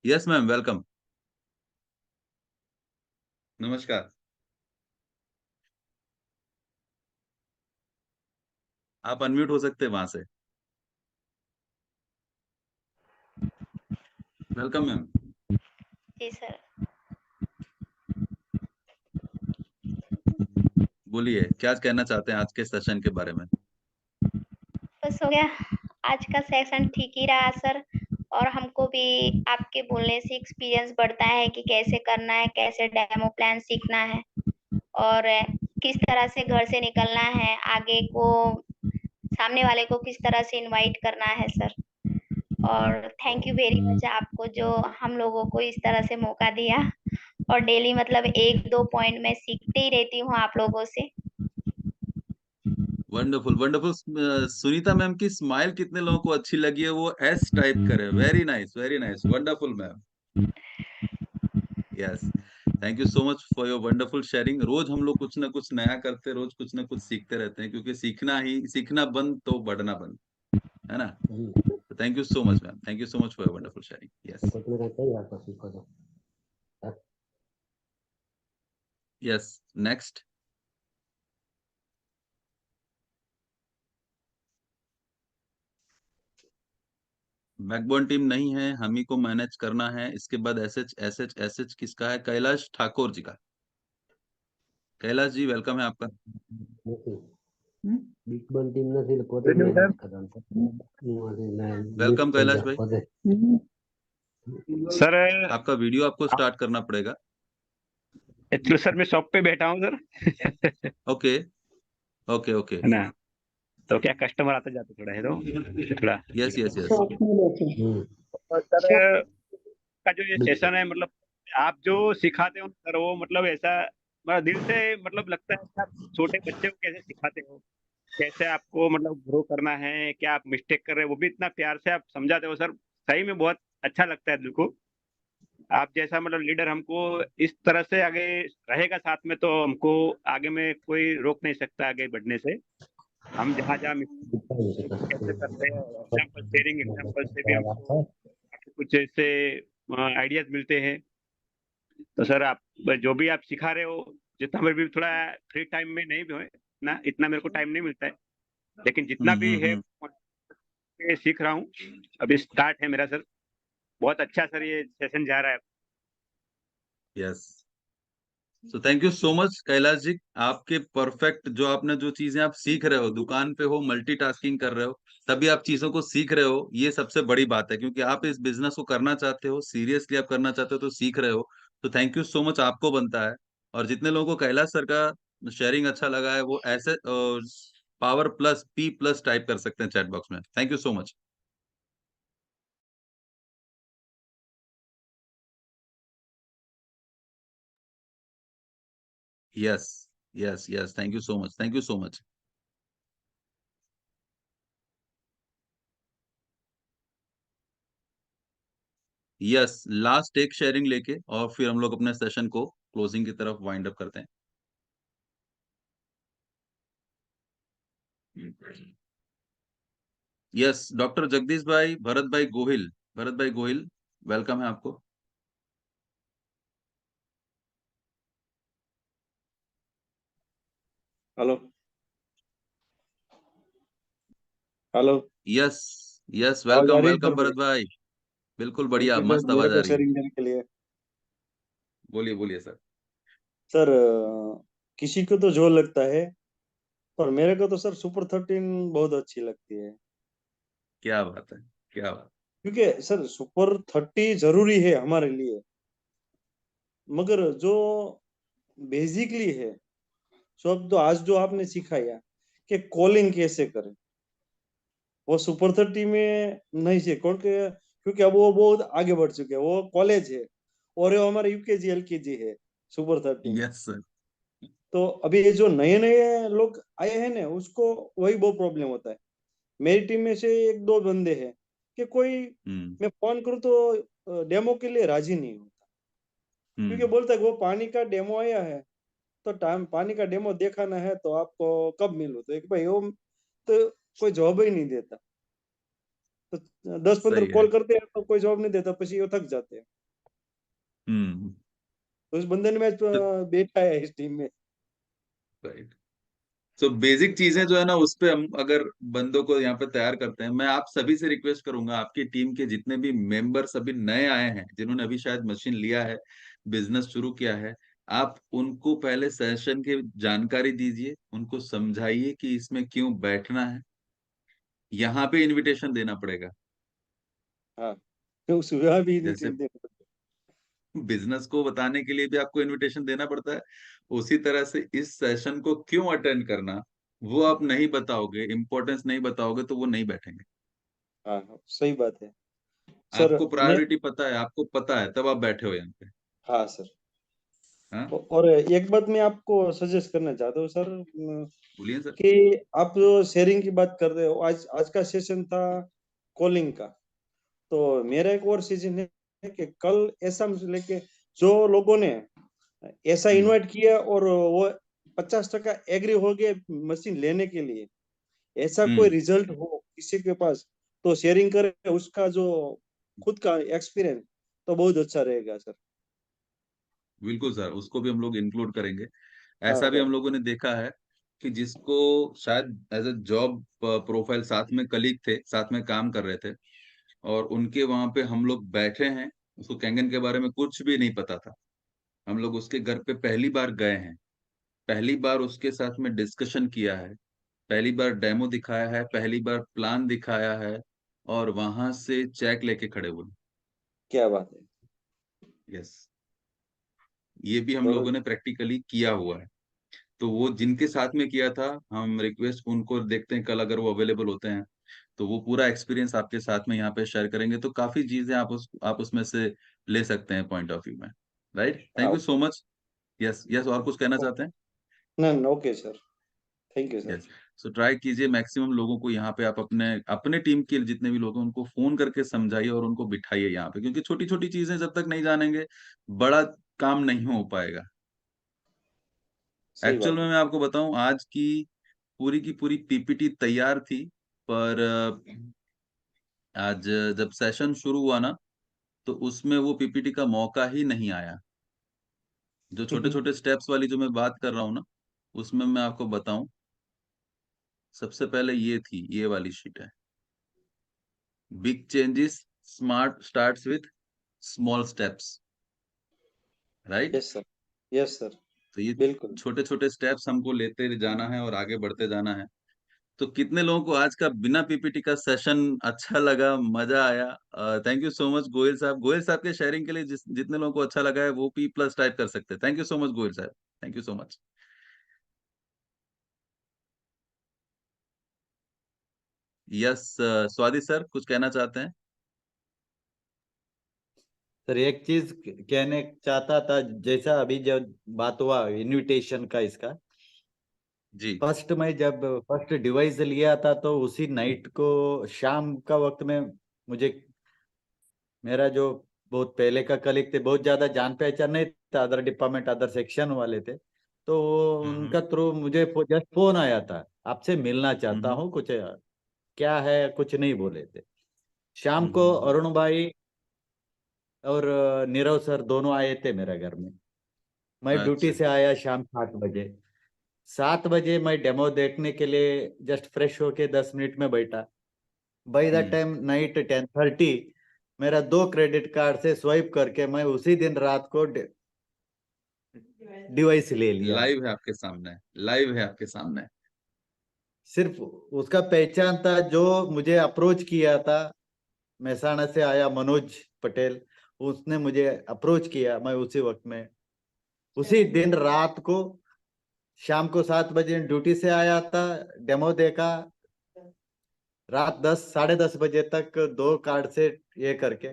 Yes ma'am, welcome. नमस्कार। आप अनम्यूट हो सकते हैं वहां से। Welcome ma'am. जी सर। बोलिए, क्या कहना चाहते हैं आज के सेशन के बारे में? बस हो गया, आज का सेशन ठीक ही रहा सर। और हमको भी आपके बोलने से एक्सपीरियंस बढ़ता है कि कैसे करना है, कैसे डेमो प्लान सीखना है, और किस तरह से घर से निकलना है, आगे को सामने वाले को किस तरह से इनवाइट करना है सर। और थैंक यू वेरी मच आपको, जो हम लोगों को इस तरह से मौका दिया। और डेली मतलब 1-2 पॉइंट मैं सीखते ही रहती हूँ आप लोगों से। Wonderful wonderful. सुनीता मैम की स्माइल कितने लोगों को अच्छी लगी है, वो एस टाइप करे। Very nice wonderful ma'am. Yes, thank you so much for your wonderful sharing. रोज हम लोग कुछ ना कुछ नया करते, रोज कुछ ना कुछ सीखते रहते हैं, क्योंकि सीखना बंद तो बढ़ना बंद, है ना। Thank you so much ma'am, thank you so much for your wonderful sharing. Yes, next. Backbone team नहीं है, हम ही को मैनेज करना है। इसके बाद एस एच किसका है? कैलाश ठाकुर जी का। कैलाश जी, वेलकम है आपका। वेलकम कैलाश भाई। सर आपका वीडियो आपको स्टार्ट करना पड़ेगा। एक्चुअली सर मैं शॉप पे बैठा हूँ सर। Okay okay okay. है ना, तो क्या कस्टमर आते जाते थोड़ा है तो थोड़ा। Yes yes yes. और सर का जो ये सेशन है, मतलब आप जो सिखाते हो सर, वो मतलब ऐसा मतलब दिल से मतलब लगता है कि आप छोटे बच्चे को कैसे सिखाते हो, कैसे आपको मतलब ग्रो करना है, क्या आप मिस्टेक कर रहे हो, वो भी इतना प्यार से आप समझाते हो सर। सही में बहुत अच्छा लगता है दिल को। आप जैसा मतलब लीडर हमको इस तरह से आगे रहेगा साथ में, तो हमको आगे में कोई रोक नहीं सकता आगे बढ़ने से। हम जहाँ जहाँ कैसे करते हैं, एग्जाम्पल शेयरिंग एग्जाम्पल से भी हमको काफी कुछ ऐसे आइडियाज मिलते हैं। तो सर आप जो भी आप सिखा रहे हो, जितना मेरे भी थोड़ा फ्री टाइम में नहीं भी हो ना, इतना मेरे को टाइम नहीं मिलता है, लेकिन जितना भी है मैं सीख रहा हूँ। अभी स्टार्ट है मेरा सर। बहुत अच्छा सर ये सेशन जा रहा है। Yes. So thank you so much Kailash ji. आपके परफेक्ट जो आपने जो चीजें आप सीख रहे हो, दुकान पे हो, मल्टीटास्किंग कर रहे हो, तभी आप चीजों को सीख रहे हो, ये सबसे बड़ी बात है। क्योंकि आप इस बिजनेस को करना चाहते हो, सीरियसली आप करना चाहते हो, तो सीख रहे हो। तो थैंक यू सो मच, आपको बनता है। और जितने लोगों को कैलाश सर का शेयरिंग अच्छा लगा है, वो ऐसे पावर प्लस P+ टाइप कर सकते हैं चैट बॉक्स में। Thank you so much. Yes yes yes, thank you so much, thank you so much. Yes, last एक शेयरिंग लेके और फिर हम लोग अपने सेशन को क्लोजिंग की तरफ वाइंड अप करते हैं। यस, डॉक्टर जगदीश भाई, भरत भाई गोहिल, वेलकम है आपको। Hello hello. यस यस, आवाज आ वेलकम रही है वेलकम सर मेरी? भरत भाई। बिल्कुल थैंक बढ़िया, यू सर मस्त मेरे आवाज को आ रही है। शेयरिंग देने के लिए। बोलिए बोलिए सर। सर किसी को तो जो लगता है, पर मेरे को तो सर सुपर 13 बहुत अच्छी लगती है। क्या बात है, क्या बात। क्योंकि सर सुपर 30 जरूरी है हमारे लिए, मगर जो बेसिकली है, सब तो आज जो आपने सिखाया कि कॉलिंग कैसे करें, वो सुपर 30 में नहीं सीख, क्योंकि अब वो बहुत आगे बढ़ चुके हैं, वो कॉलेज है और वो हमारे यूकेजी एलकेजी है सुपर 30 में। Yes sir. तो अभी ये जो नए नए लोग आए हैं ना, उसको वही बहुत प्रॉब्लम होता है। मेरी टीम में से 1-2 बंदे हैं कि कोई मैं फोन करूं तो डेमो के लिए राजी नहीं होता, क्योंकि बोलता है कि वो पानी का डेमो आया है, तो टाइम पानी का डेमो दिखाना है तो आपको कब मिलूं, तो एक भाई वो तो कोई जवाब ही नहीं देता। तो 10-15 सही है। कॉल करते हैं तो कोई जवाब नहीं देता, પછી वो थक जाते हैं। हम्म। तो उस बंदे ने मैं बैठा है इस टीम में। राइट। सो बेसिक चीजें जो है ना, उस पे हम अगर बंदों को यहाँ पे तैयार करते हैं। मैं आप सभी से रिक्वेस्ट करूंगा, आपकी टीम के जितने भी मेंबर सभी नए आए हैं, जिन्होंने अभी शायद मशीन लिया है, बिजनेस शुरू किया है, आप उनको पहले सेशन की जानकारी दीजिए, उनको समझाइए कि इसमें क्यों बैठना है। यहाँ पे इनविटेशन देना पड़ेगा। हाँ, तो सुबह भी नहीं जैसे देते। बिजनेस को बताने के लिए भी आपको इनविटेशन देना पड़ता है, उसी तरह से इस सेशन को क्यों अटेंड करना, वो आप नहीं बताओगे, इंपॉर्टेंस नहीं बताओगे, तो वो नहीं बैठेंगे। हाँ हाँ, सही बात है सर। आपको मैं प्रायोरिटी पता है, आपको पता है, तब आप बैठे हो यहाँ पे। हाँ सर, हाँ और एक बात मैं आपको सजेस्ट करना चाहता हूँ सर, बोलिए सर। कि आप जो शेयरिंग की बात कर रहे हो, आज आज का सेशन था कॉलिंग का, तो मेरा एक और सजेशन है कि कल ऐसा लेके जो लोगों ने ऐसा इनवाइट किया और वो 50% एग्री हो गए मशीन लेने के लिए, ऐसा कोई रिजल्ट हो किसी के पास, तो शेयरिंग करे, उसका जो खुद का एक्सपीरियंस तो बहुत अच्छा रहेगा सर। बिल्कुल सर, उसको भी हम लोग इंक्लूड करेंगे। हाँ ऐसा भी सर। हम लोगों ने देखा है कि जिसको शायद एज अ जॉब प्रोफाइल साथ में कलीग थे, साथ में काम कर रहे थे, और उनके वहां पे हम लोग बैठे हैं, उसको कैंगन के बारे में कुछ भी नहीं पता था, हम लोग उसके घर पे पहली बार गए हैं, पहली बार उसके साथ में डिस्कशन किया है, पहली बार डेमो दिखाया है, पहली बार प्लान दिखाया है, और वहां से चेक लेके खड़े हुए। क्या बात है। यस, ये भी हम लोगों बहुत ने प्रैक्टिकली किया हुआ है। तो वो जिनके साथ में किया था, हम रिक्वेस्ट उनको देखते हैं कल अगर वो अवेलेबल होते हैं, तो वो पूरा एक्सपीरियंस आपके साथ में यहाँ पे शेयर करेंगे, तो काफी चीजें आप उसमें से ले सकते हैं पॉइंट ऑफ व्यू में। Right, thank you so much. Yes yes, और कुछ कहना चाहते हैं? नहीं, okay sir, thank you sir. Yes, so try कीजिए मैक्सिमम लोगों को यहाँ पे, आप अपने अपने टीम के जितने भी लोग हैं उनको फोन करके समझाइए और उनको बिठाइए यहाँ पे, क्योंकि छोटी छोटी चीजें जब तक नहीं जानेंगे बड़ा काम नहीं हो पाएगा। सही एक्चुअल बात में है। मैं आपको बताऊं, आज की पूरी पीपीटी तैयार थी, पर आज जब सेशन शुरू हुआ ना, तो उसमें वो पीपीटी का मौका ही नहीं आया। जो छोटे छोटे स्टेप्स वाली जो मैं बात कर रहा हूँ ना, उसमें मैं आपको बताऊं, सबसे पहले ये वाली शीट है। Big changes smart starts with small steps, right. Yes sir, yes sir, तो ये बिल्कुल। छोटे छोटे स्टेप्स हमको लेते जाना है और आगे बढ़ते जाना है। तो कितने लोगों को आज का बिना पीपीटी का सेशन अच्छा लगा, मजा आया? Thank you so much Goyal साहब। गोयल साहब के शेयरिंग के लिए जितने लोगों को अच्छा लगा है वो P+ टाइप कर सकते हैं। Thank you so much Goyal साहब, thank you so much. Yes, Swati sir कुछ कहना चाहते हैं? सर एक चीज कहने चाहता था, जैसा अभी जब बात हुआ इनविटेशन का, इसका जी। फर्स्ट डिवाइस लिया था तो उसी नाइट को शाम का वक्त में मुझे मेरा जो बहुत पहले का कलीग थे, बहुत ज्यादा जान पहचान नहीं था, अदर डिपार्टमेंट अदर सेक्शन वाले थे, तो उनका थ्रू मुझे जस्ट फोन आया था, आपसे मिलना चाहता हूँ, कुछ क्या है, कुछ नहीं बोले थे। शाम को अरुण भाई और नीरव सर दोनों आए थे मेरे घर में। मैं ड्यूटी अच्छा। से आया शाम 7 बजे। 7 बजे मैं डेमो देखने के लिए जस्ट फ्रेश होके 10 मिनट में बैठा। बाई द टाइम नाइट 10:30 मेरा 2 क्रेडिट कार्ड से स्वाइप करके मैं उसी दिन रात को डिवाइस ले लिया। लाइव है आपके सामने, लाइव है आपके सामने। सिर्फ उसका पहचान था, जो मुझे अप्रोच किया था, मेहसाणा से आया मनोज पटेल, उसने मुझे अप्रोच किया। मैं उसी वक्त में उसी दिन रात को शाम को 7 बजे ड्यूटी से आया था, डेमो देखा, रात 10 साढ़े 10 बजे तक 2 कार्ड से ये करके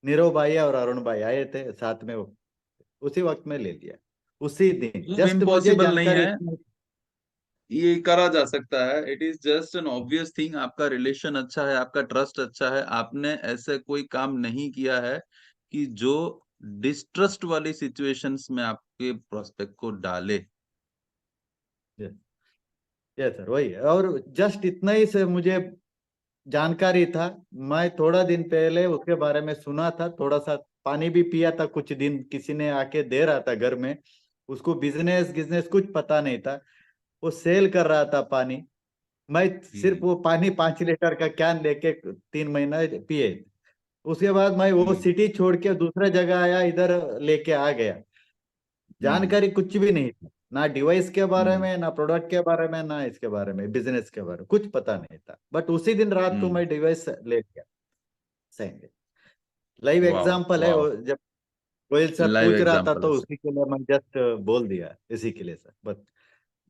नीरव भाई और अरुण भाई आए थे साथ में, उसी वक्त में ले लिया उसी दिन। मतलब जस्ट मुझे इम्पॉसिबल नहीं जानकारी है, ये करा जा सकता है। It is just an obvious thing. आपका रिलेशन अच्छा है, आपका ट्रस्ट अच्छा है, आपने ऐसे कोई काम नहीं किया है कि जो डिस्ट्रस्ट वाली सिचुएशंस में आपके प्रोस्पेक्ट को डाले। ये सर वही है। और जस्ट इतना ही से मुझे जानकारी था। मैं थोड़ा दिन पहले उसके बारे में सुना था, थोड़ा सा पानी भी पिया था, कुछ दिन किसी ने आके दे रहा था घर में, उसको बिजनेस बिजनेस कुछ पता नहीं था, वो सेल कर रहा था पानी। मैं सिर्फ वो पानी 5 लीटर का कैन लेके 3 महीना पिए। उसके बाद मैं वो सिटी छोड़ के दूसरा जगह आया, इधर लेके आ गया। जानकारी कुछ भी नहीं था, ना डिवाइस के बारे में, ना प्रोडक्ट के बारे में, ना इसके बारे में, बिजनेस के बारे में कुछ पता नहीं था। बट उसी दिन रात को मैं डिवाइस ले गया। सही लाइव वाह एग्जांपल है वाह, वो, जब गोयल सर लाइव पूछ रहा था एग्जांपल है तो सर। उसी के लिए मैं जस्ट बोल दिया, इसी के लिए सर, बस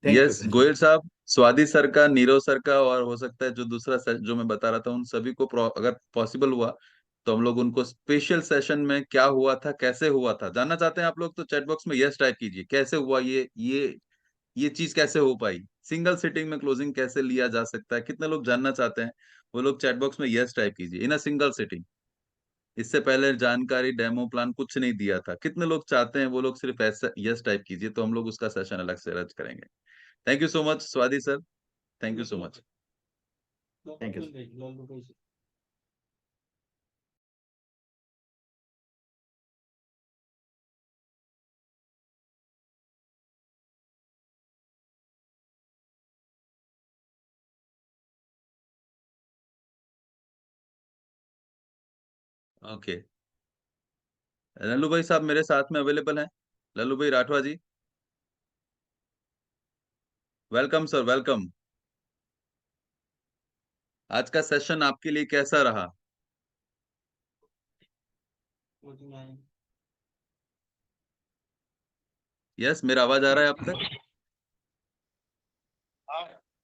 thank you yes sir. Goyal साहब, स्वाति सर का, नीरव सर का, और हो सकता है जो दूसरा सर जो मैं बता रहा था, उन सभी को अगर पॉसिबल हुआ तो हम लोग उनको स्पेशल सेशन में क्या हुआ था, कैसे हुआ था, जानना चाहते हैं आप लोग, तो चैट बॉक्स में यस टाइप कीजिए, कैसे हुआ ये चीज कैसे हो पाई, सिंगल सिटिंग में क्लोजिंग कैसे लिया जा सकता है, कितने लोग जानना चाहते हैं, वो लोग चैट बॉक्स में यस टाइप कीजिए, इन अ सिंगल सिटिंग। इससे पहले जानकारी डेमो प्लान कुछ नहीं दिया था, कितने लोग चाहते हैं, वो लोग सिर्फ ऐसा यस टाइप कीजिए, तो हम लोग उसका सेशन अलग से रच करेंगे। Thank you so much Swati sir, thank you so much. Thank you. Okay, Lallu भाई साहब मेरे साथ में अवेलेबल हैं, लल्लू भाई राठवा जी, वेलकम सर, वेलकम। आज का सेशन आपके लिए कैसा रहा? यस, मेरा आवाज आ रहा है आप तक?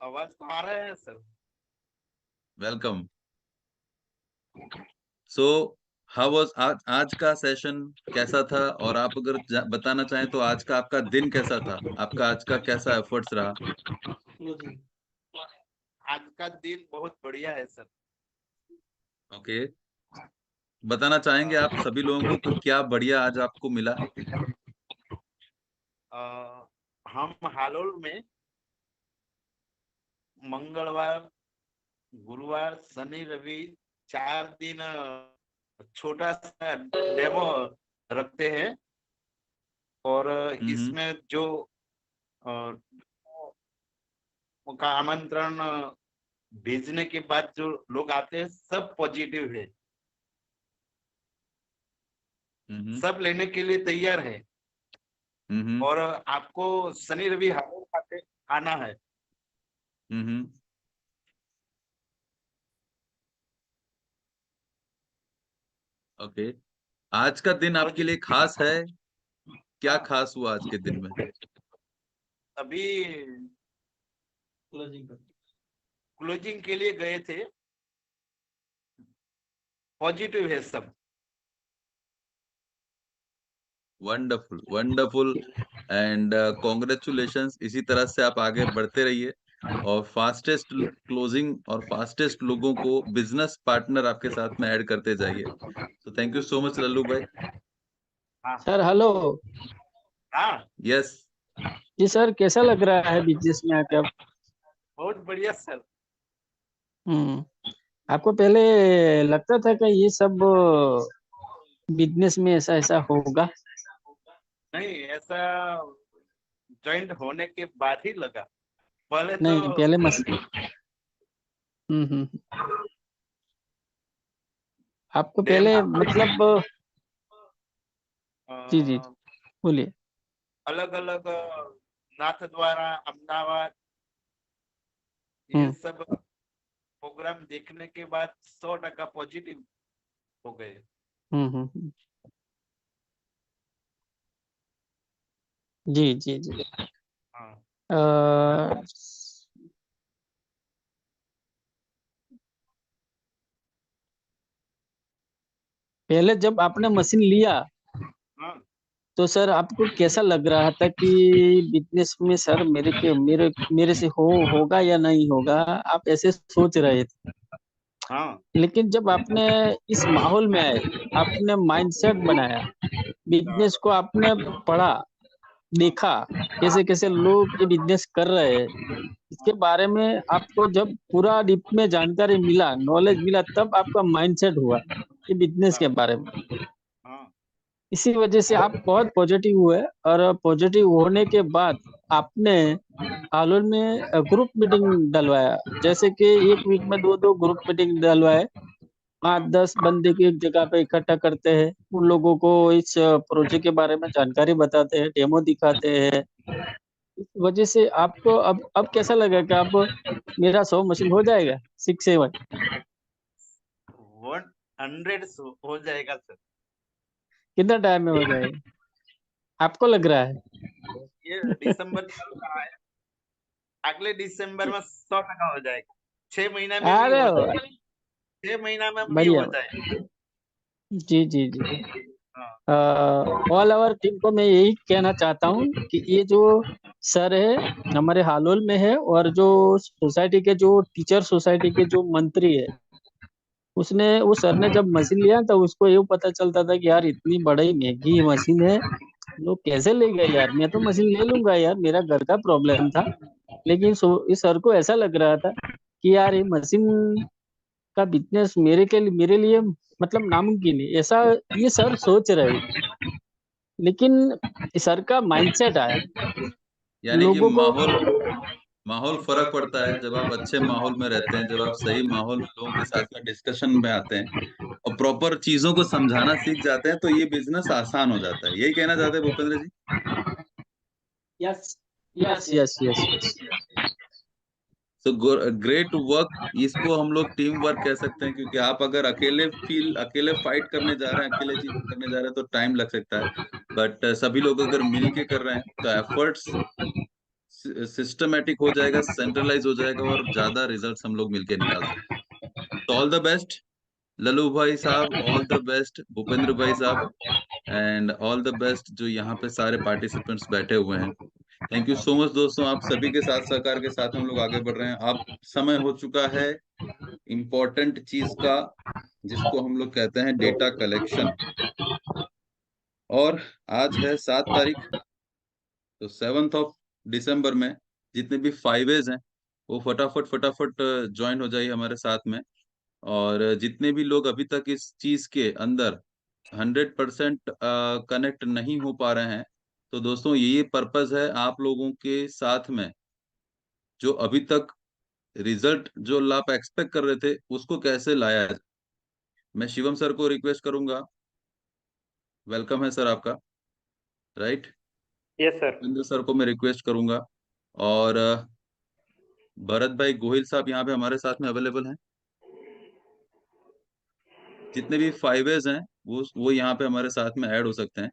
आवाज तो आ रहा है sir. Welcome. So how was आज का सेशन कैसा था, और आप अगर बताना चाहें तो आज का आपका दिन कैसा था, आपका आज का कैसा एफर्ट्स रहा? आज का दिन बहुत बढ़िया है सर। ओके, बताना चाहेंगे आप सभी लोगों को क्या बढ़िया आज आपको मिला? हम हालोल में मंगलवार, गुरुवार, शनि, रवि 4 दिन छोटा सा डेमो रखते हैं, और इसमें जो उनका आमंत्रण भेजने के बाद जो लोग आते हैं सब पॉजिटिव है, सब लेने के लिए तैयार है, और आपको शनि रवि हालोल खाते आना है। ओके, आज का दिन आपके लिए खास है, क्या खास हुआ आज के दिन में? अभी क्लोजिंग के लिए गए थे, पॉजिटिव है सब। Wonderful, wonderful, and congratulations. इसी तरह से आप आगे बढ़ते रहिए, और फास्टेस्ट क्लोजिंग और फास्टेस्ट लोगों को बिजनेस पार्टनर आपके साथ में ऐड करते जाइए। तो thank you so much Lallu भाई। Sir hello. हाँ यस जी सर, कैसा लग रहा है बिजनेस में आके अब? बहुत बढ़िया सर। आपको पहले लगता था कि ये सब बिजनेस में ऐसा ऐसा होगा? नहीं, ऐसा ज्वाइंट होने के बाद ही लगा, पहले नहीं, तो पहले आपको पहले मतलब जी जी बोलिए। अलग अलग नाथ द्वारा, अहमदाबाद, ये सब प्रोग्राम देखने के बाद 100% पॉजिटिव हो गए। जी जी जी। पहले जब आपने मशीन लिया तो सर आपको कैसा लग रहा था कि बिजनेस में सर मेरे से होगा या नहीं होगा, आप ऐसे सोच रहे थे? लेकिन जब आपने इस माहौल में आए, आपने माइंडसेट बनाया, बिजनेस को आपने पढ़ा, देखा कैसे कैसे लोग ये बिजनेस कर रहे हैं, इसके बारे में आपको जब पूरा डीप में जानकारी मिला, नॉलेज मिला, तब आपका माइंडसेट हुआ ये बिजनेस के बारे में। इसी वजह से आप बहुत पॉजिटिव हुए, और पॉजिटिव होने के बाद आपने हालोल में ग्रुप मीटिंग डलवाया, जैसे कि एक वीक में 2-2 ग्रुप मीटिंग डलवाए, 5-10 बंदे की एक जगह पे इकट्ठा करते हैं, उन लोगों को इस प्रोजेक्ट के बारे में जानकारी बताते हैं, डेमो दिखाते हैं। इस वजह से आपको अब कैसा लगा कि अब मेरा 100 मशीन हो जाएगा 6-7? 100 हो जाएगा सर। कितना टाइम में हो जाएगा आपको लग रहा है? ये दिसंबर चालू करा है, अगले दिसंबर में 100% हो जाएगा। 6 महीना में भी अरे हो जाएगा, 6 महीना में भी बढ़िया हो जाएगा। जी जी जी। हाँ ऑल ओवर टीम को मैं यही कहना चाहता हूँ कि ये जो सर है हमारे हालोल में है, और जो सोसाइटी के जो टीचर सोसाइटी के जो मंत्री है, उसने उस सर ने जब मशीन लिया तो उसको ये पता चलता था कि यार इतनी बड़ी महंगी मशीन है, लोग कैसे ले गए यार, मैं तो मशीन ले लूंगा यार, मेरा घर का प्रॉब्लम था। लेकिन इस सर को ऐसा लग रहा था कि यार ये मशीन का बिजनेस मेरे लिए मतलब नामुमकिन है, ऐसा ये सर सोच रहे। लेकिन इस सर का माइंडसेट आया यानी कि लोगों को। माहौल फर्क पड़ता है जब आप अच्छे माहौल में रहते हैं, जब आप सही माहौल में लोगों के साथ में डिस्कशन में आते हैं और प्रॉपर चीजों को समझाना सीख जाते हैं, तो ये बिजनेस आसान हो जाता है। यही कहना चाहते हैं Bhupendra ji? Yes yes yes yes yes. तो ग्रेट वर्क, इसको हम लोग टीम वर्क कह सकते हैं, क्योंकि आप अगर अकेले फाइट करने जा रहे हैं, अकेले चीजें करने जा रहे हैं तो टाइम लग सकता है, बट सभी लोग अगर मिल के कर रहे हैं तो एफर्ट्स सिस्टमेटिक हो जाएगा, सेंट्रलाइज हो जाएगा और ज्यादा रिजल्ट्स हम लोग मिलके निकाल सकते हैं। तो ऑल द बेस्ट लल्लू भाई साहब, ऑल द बेस्ट भूपेंद्र भाई साहब, एंड ऑल द बेस्ट जो यहाँ पे सारे पार्टिसिपेंट्स बैठे हुए हैं। थैंक यू सो मच दोस्तों, आप सभी के साथ सहकार के साथ हम लोग आगे बढ़ रहे हैं। अब समय हो चुका है इम्पोर्टेंट चीज का, जिसको हम लोग कहते हैं डेटा कलेक्शन। और आज है 7 तारीख, तो 7 दिसंबर में जितने भी 5As हैं वो फटाफट फटाफट ज्वाइन हो जाइए हमारे साथ में। और जितने भी लोग अभी तक इस चीज के अंदर 100% कनेक्ट नहीं हो पा रहे हैं, तो दोस्तों ये पर्पस है आप लोगों के साथ में, जो अभी तक रिजल्ट जो आप एक्सपेक्ट कर रहे थे उसको कैसे लाया जाए। मैं शिवम सर को रिक्वेस्ट करूंगा, वेलकम है सर आपका, right? Yes sir. Bhupendra sir को मैं रिक्वेस्ट करूंगा, और भरत भाई गोहिल साहब यहाँ पे हमारे साथ में अवेलेबल हैं। जितने भी 5As हैं वो यहाँ पे हमारे साथ में ऐड हो सकते हैं।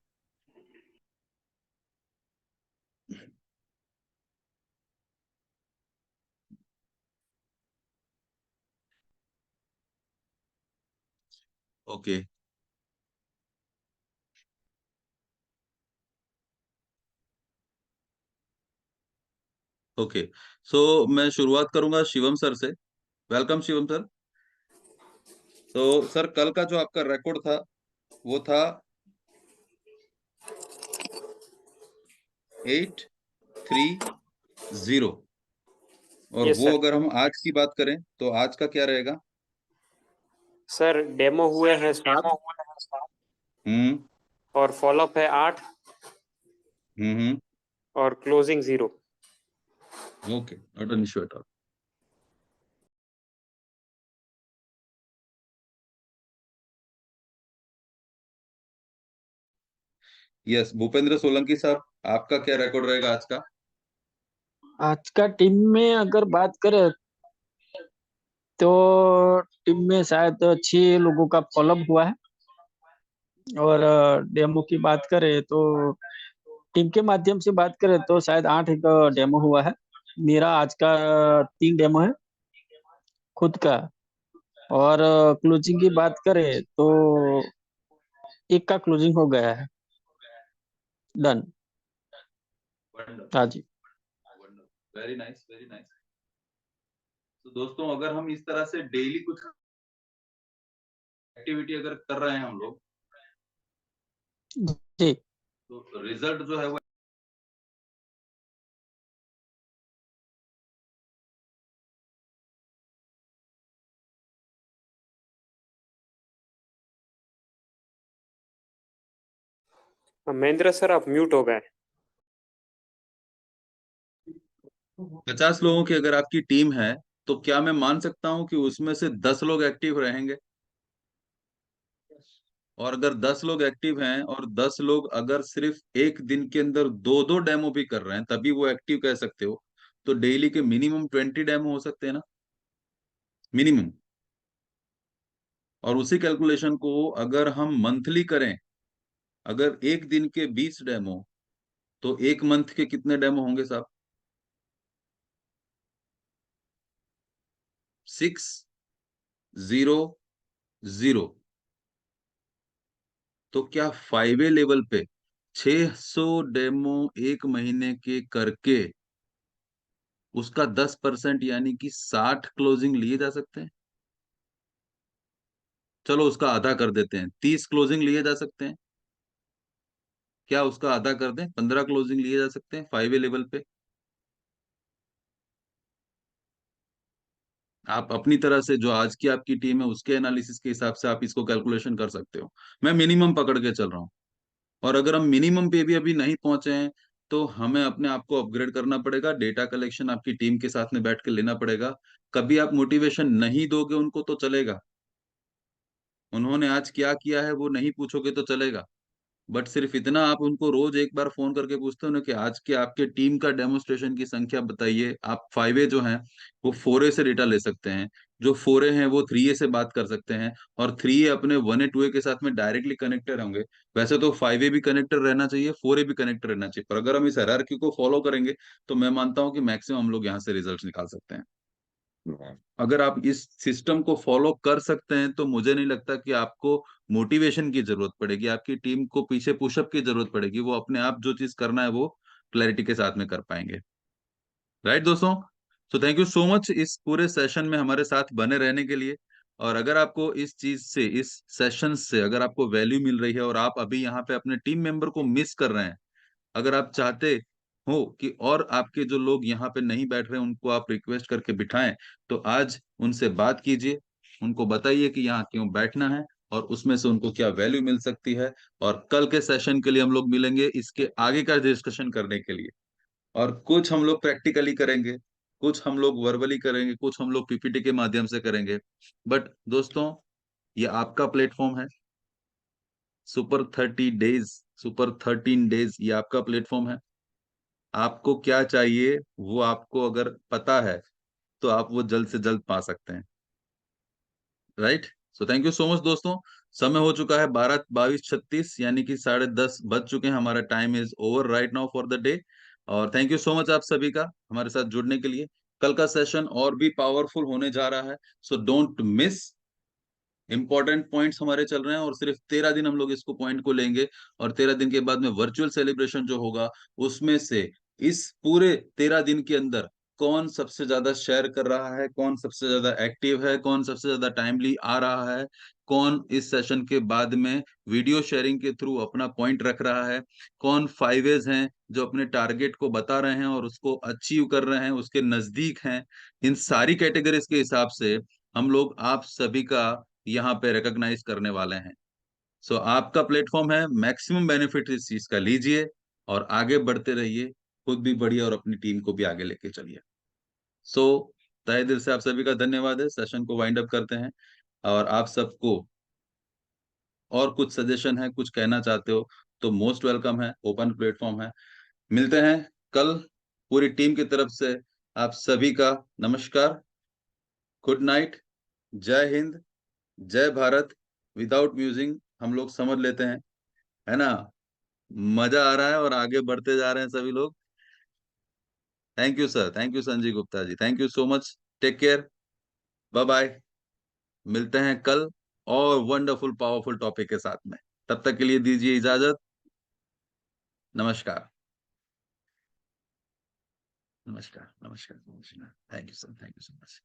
ओके ओके, सो मैं शुरुआत करूंगा शिवम सर से। Welcome Shivam sir. तो सर कल का जो आपका रिकॉर्ड था वो था 830, और यस वो सर। अगर हम आज की बात करें तो आज का क्या रहेगा? सर डेमो हुए हैं 7 हम्म और फॉलोअप है 8 हम्म और closing 0। Okay, not an issue at all. Yes, Bhupendra Solanki साहब, आपका क्या रिकॉर्ड रहेगा आज का? आज का टीम में अगर बात करें तो टीम में शायद 6 लोगों का फॉलोअप हुआ है, और डेमो की बात करें तो टीम के माध्यम से बात करें तो शायद 8 का डेमो हुआ है। मेरा आज का 3 डेमो है खुद का, और क्लोजिंग की बात करें तो 1 का क्लोजिंग हो गया है, डन। हाँ जी। Very nice very nice. तो दोस्तों अगर हम इस तरह से डेली कुछ एक्टिविटी अगर कर रहे हैं हम लोग, जी तो रिजल्ट जो है वो महेंद्र सर आप म्यूट हो गए। 50 लोगों की अगर आपकी टीम है, तो क्या मैं मान सकता हूं कि उसमें से 10 लोग एक्टिव रहेंगे? और अगर 10 लोग एक्टिव हैं और 10 लोग अगर सिर्फ एक दिन के अंदर 2-2 डेमो भी कर रहे हैं, तभी वो एक्टिव कह सकते हो। तो डेली के मिनिमम 20 डेमो हो सकते हैं ना, मिनिमम। और उसी कैलकुलेशन को अगर हम मंथली करें, अगर एक दिन के 20 डेमो, तो एक मंथ के कितने डेमो होंगे साहब? 600। तो क्या 5A लेवल पे 600 डेमो एक महीने के करके उसका 10% यानी कि 60 क्लोजिंग लिए जा सकते हैं? चलो उसका आधा कर देते हैं, 30 क्लोजिंग लिए जा सकते हैं। क्या उसका आधा कर दें, 15 क्लोजिंग लिए जा सकते हैं 5A लेवल पे? आप अपनी तरह से, जो आज की आपकी टीम है उसके एनालिसिस के हिसाब से आप इसको कैलकुलेशन कर सकते हो। मैं मिनिमम पकड़ के चल रहा हूँ, और अगर हम मिनिमम पे भी अभी नहीं पहुंचे हैं तो हमें अपने आप को अपग्रेड करना पड़ेगा। डेटा कलेक्शन आपकी टीम के साथ में बैठ के लेना पड़ेगा। कभी आप मोटिवेशन नहीं दोगे उनको तो चलेगा, उन्होंने आज क्या किया है वो नहीं पूछोगे तो चलेगा, बट सिर्फ इतना आप उनको रोज एक बार फोन करके पूछते हो ना कि आज के आपके टीम का डेमोस्ट्रेशन की संख्या बताइए। आप 5A जो हैं वो 4A से डेटा ले सकते हैं, जो 4A हैं वो 3A से बात कर सकते हैं, और 3A अपने 1A 2A के साथ में डायरेक्टली कनेक्टेड होंगे। वैसे तो 5A भी कनेक्टेड रहना चाहिए, 4A भी कनेक्टेड रहना चाहिए, पर अगर हम इस हायरार्की को फॉलो करेंगे तो मैं मानता हूं कि मैक्सिमम हम लोग यहाँ से रिजल्ट निकाल सकते हैं। अगर आप इस सिस्टम को फॉलो कर सकते हैं तो मुझे नहीं लगता कि आपको मोटिवेशन की जरूरत पड़ेगी, आपकी टीम को पीछे पुशअप की जरूरत पड़ेगी, वो अपने आप जो चीज करना है वो क्लैरिटी के साथ में कर पाएंगे। राइट दोस्तों? सो थैंक यू सो मच इस पूरे सेशन में हमारे साथ बने रहने के लिए। और अगर आपको इस चीज से, इस सेशन से अगर आपको वैल्यू मिल रही है और आप अभी यहाँ पे अपने टीम मेंबर को मिस कर रहे हैं, अगर आप चाहते हो कि और आपके जो लोग यहाँ पे नहीं बैठ रहे उनको आप रिक्वेस्ट करके बिठाएं, तो आज उनसे बात कीजिए, उनको बताइए कि यहाँ क्यों बैठना है और उसमें से उनको क्या वैल्यू मिल सकती है। और कल के सेशन के लिए हम लोग मिलेंगे इसके आगे का डिस्कशन करने के लिए, और कुछ हम लोग प्रैक्टिकली करेंगे, कुछ हम लोग वर्बली करेंगे, कुछ हम लोग पीपीटी के माध्यम से करेंगे। बट दोस्तों, ये आपका प्लेटफॉर्म है। सुपर 13 डेज ये आपका प्लेटफॉर्म है। आपको क्या चाहिए वो आपको अगर पता है तो आप वो जल्द से जल्द पा सकते हैं। Right? So thank you so much दोस्तों। समय हो चुका है 12:22:36, यानी कि 10:30 बज चुके हैं। हमारा time is over right now for the day. और थैंक यू सो मच आप सभी का हमारे साथ जुड़ने के लिए। कल का सेशन और भी पावरफुल होने जा रहा है, so don't miss. Important points हमारे चल रहे हैं और सिर्फ 13 दिन हम लोग इसको पॉइंट को लेंगे, और 13 दिन के बाद में वर्चुअल सेलिब्रेशन जो होगा उसमें से इस पूरे 13 दिन के अंदर कौन सबसे ज्यादा शेयर कर रहा है, कौन सबसे ज्यादा एक्टिव है, कौन सबसे ज्यादा टाइमली आ रहा है, कौन इस सेशन के बाद में वीडियो शेयरिंग के थ्रू अपना पॉइंट रख रहा है, कौन 5As हैं जो अपने टारगेट को बता रहे हैं और उसको अचीव कर रहे हैं, उसके नजदीक हैं। इन सारी कैटेगरीज के हिसाब से हम लोग आप सभी का यहाँ पे रिकॉग्नाइज करने वाले हैं। सो आपका प्लेटफॉर्म है, मैक्सिमम बेनिफिट इस चीज का लीजिए और आगे बढ़ते रहिए, खुद भी बढ़िए और अपनी टीम को भी आगे लेके चलिए। सो तहे दिल से आप सभी का धन्यवाद है। सेशन को वाइंड अप करते हैं, और आप सबको और कुछ सजेशन है, कुछ कहना चाहते हो तो मोस्ट वेलकम है, ओपन प्लेटफॉर्म है। मिलते हैं कल। पूरी टीम की तरफ से आप सभी का नमस्कार, गुड नाइट, जय हिंद, जय भारत। विदाउट म्यूजिक हम लोग समझ लेते हैं, है ना? मजा आ रहा है और आगे बढ़ते जा रहे हैं सभी लोग। Thank you sir, thank you Sanjay Gupta ji, thank you so much. Take care, bye bye. मिलते हैं कल और वंडरफुल पावरफुल टॉपिक के साथ में। तब तक के लिए दीजिए इजाजत। नमस्कार, नमस्कार, नमस्कार, नमस्कार। Thank you sir, thank you so much.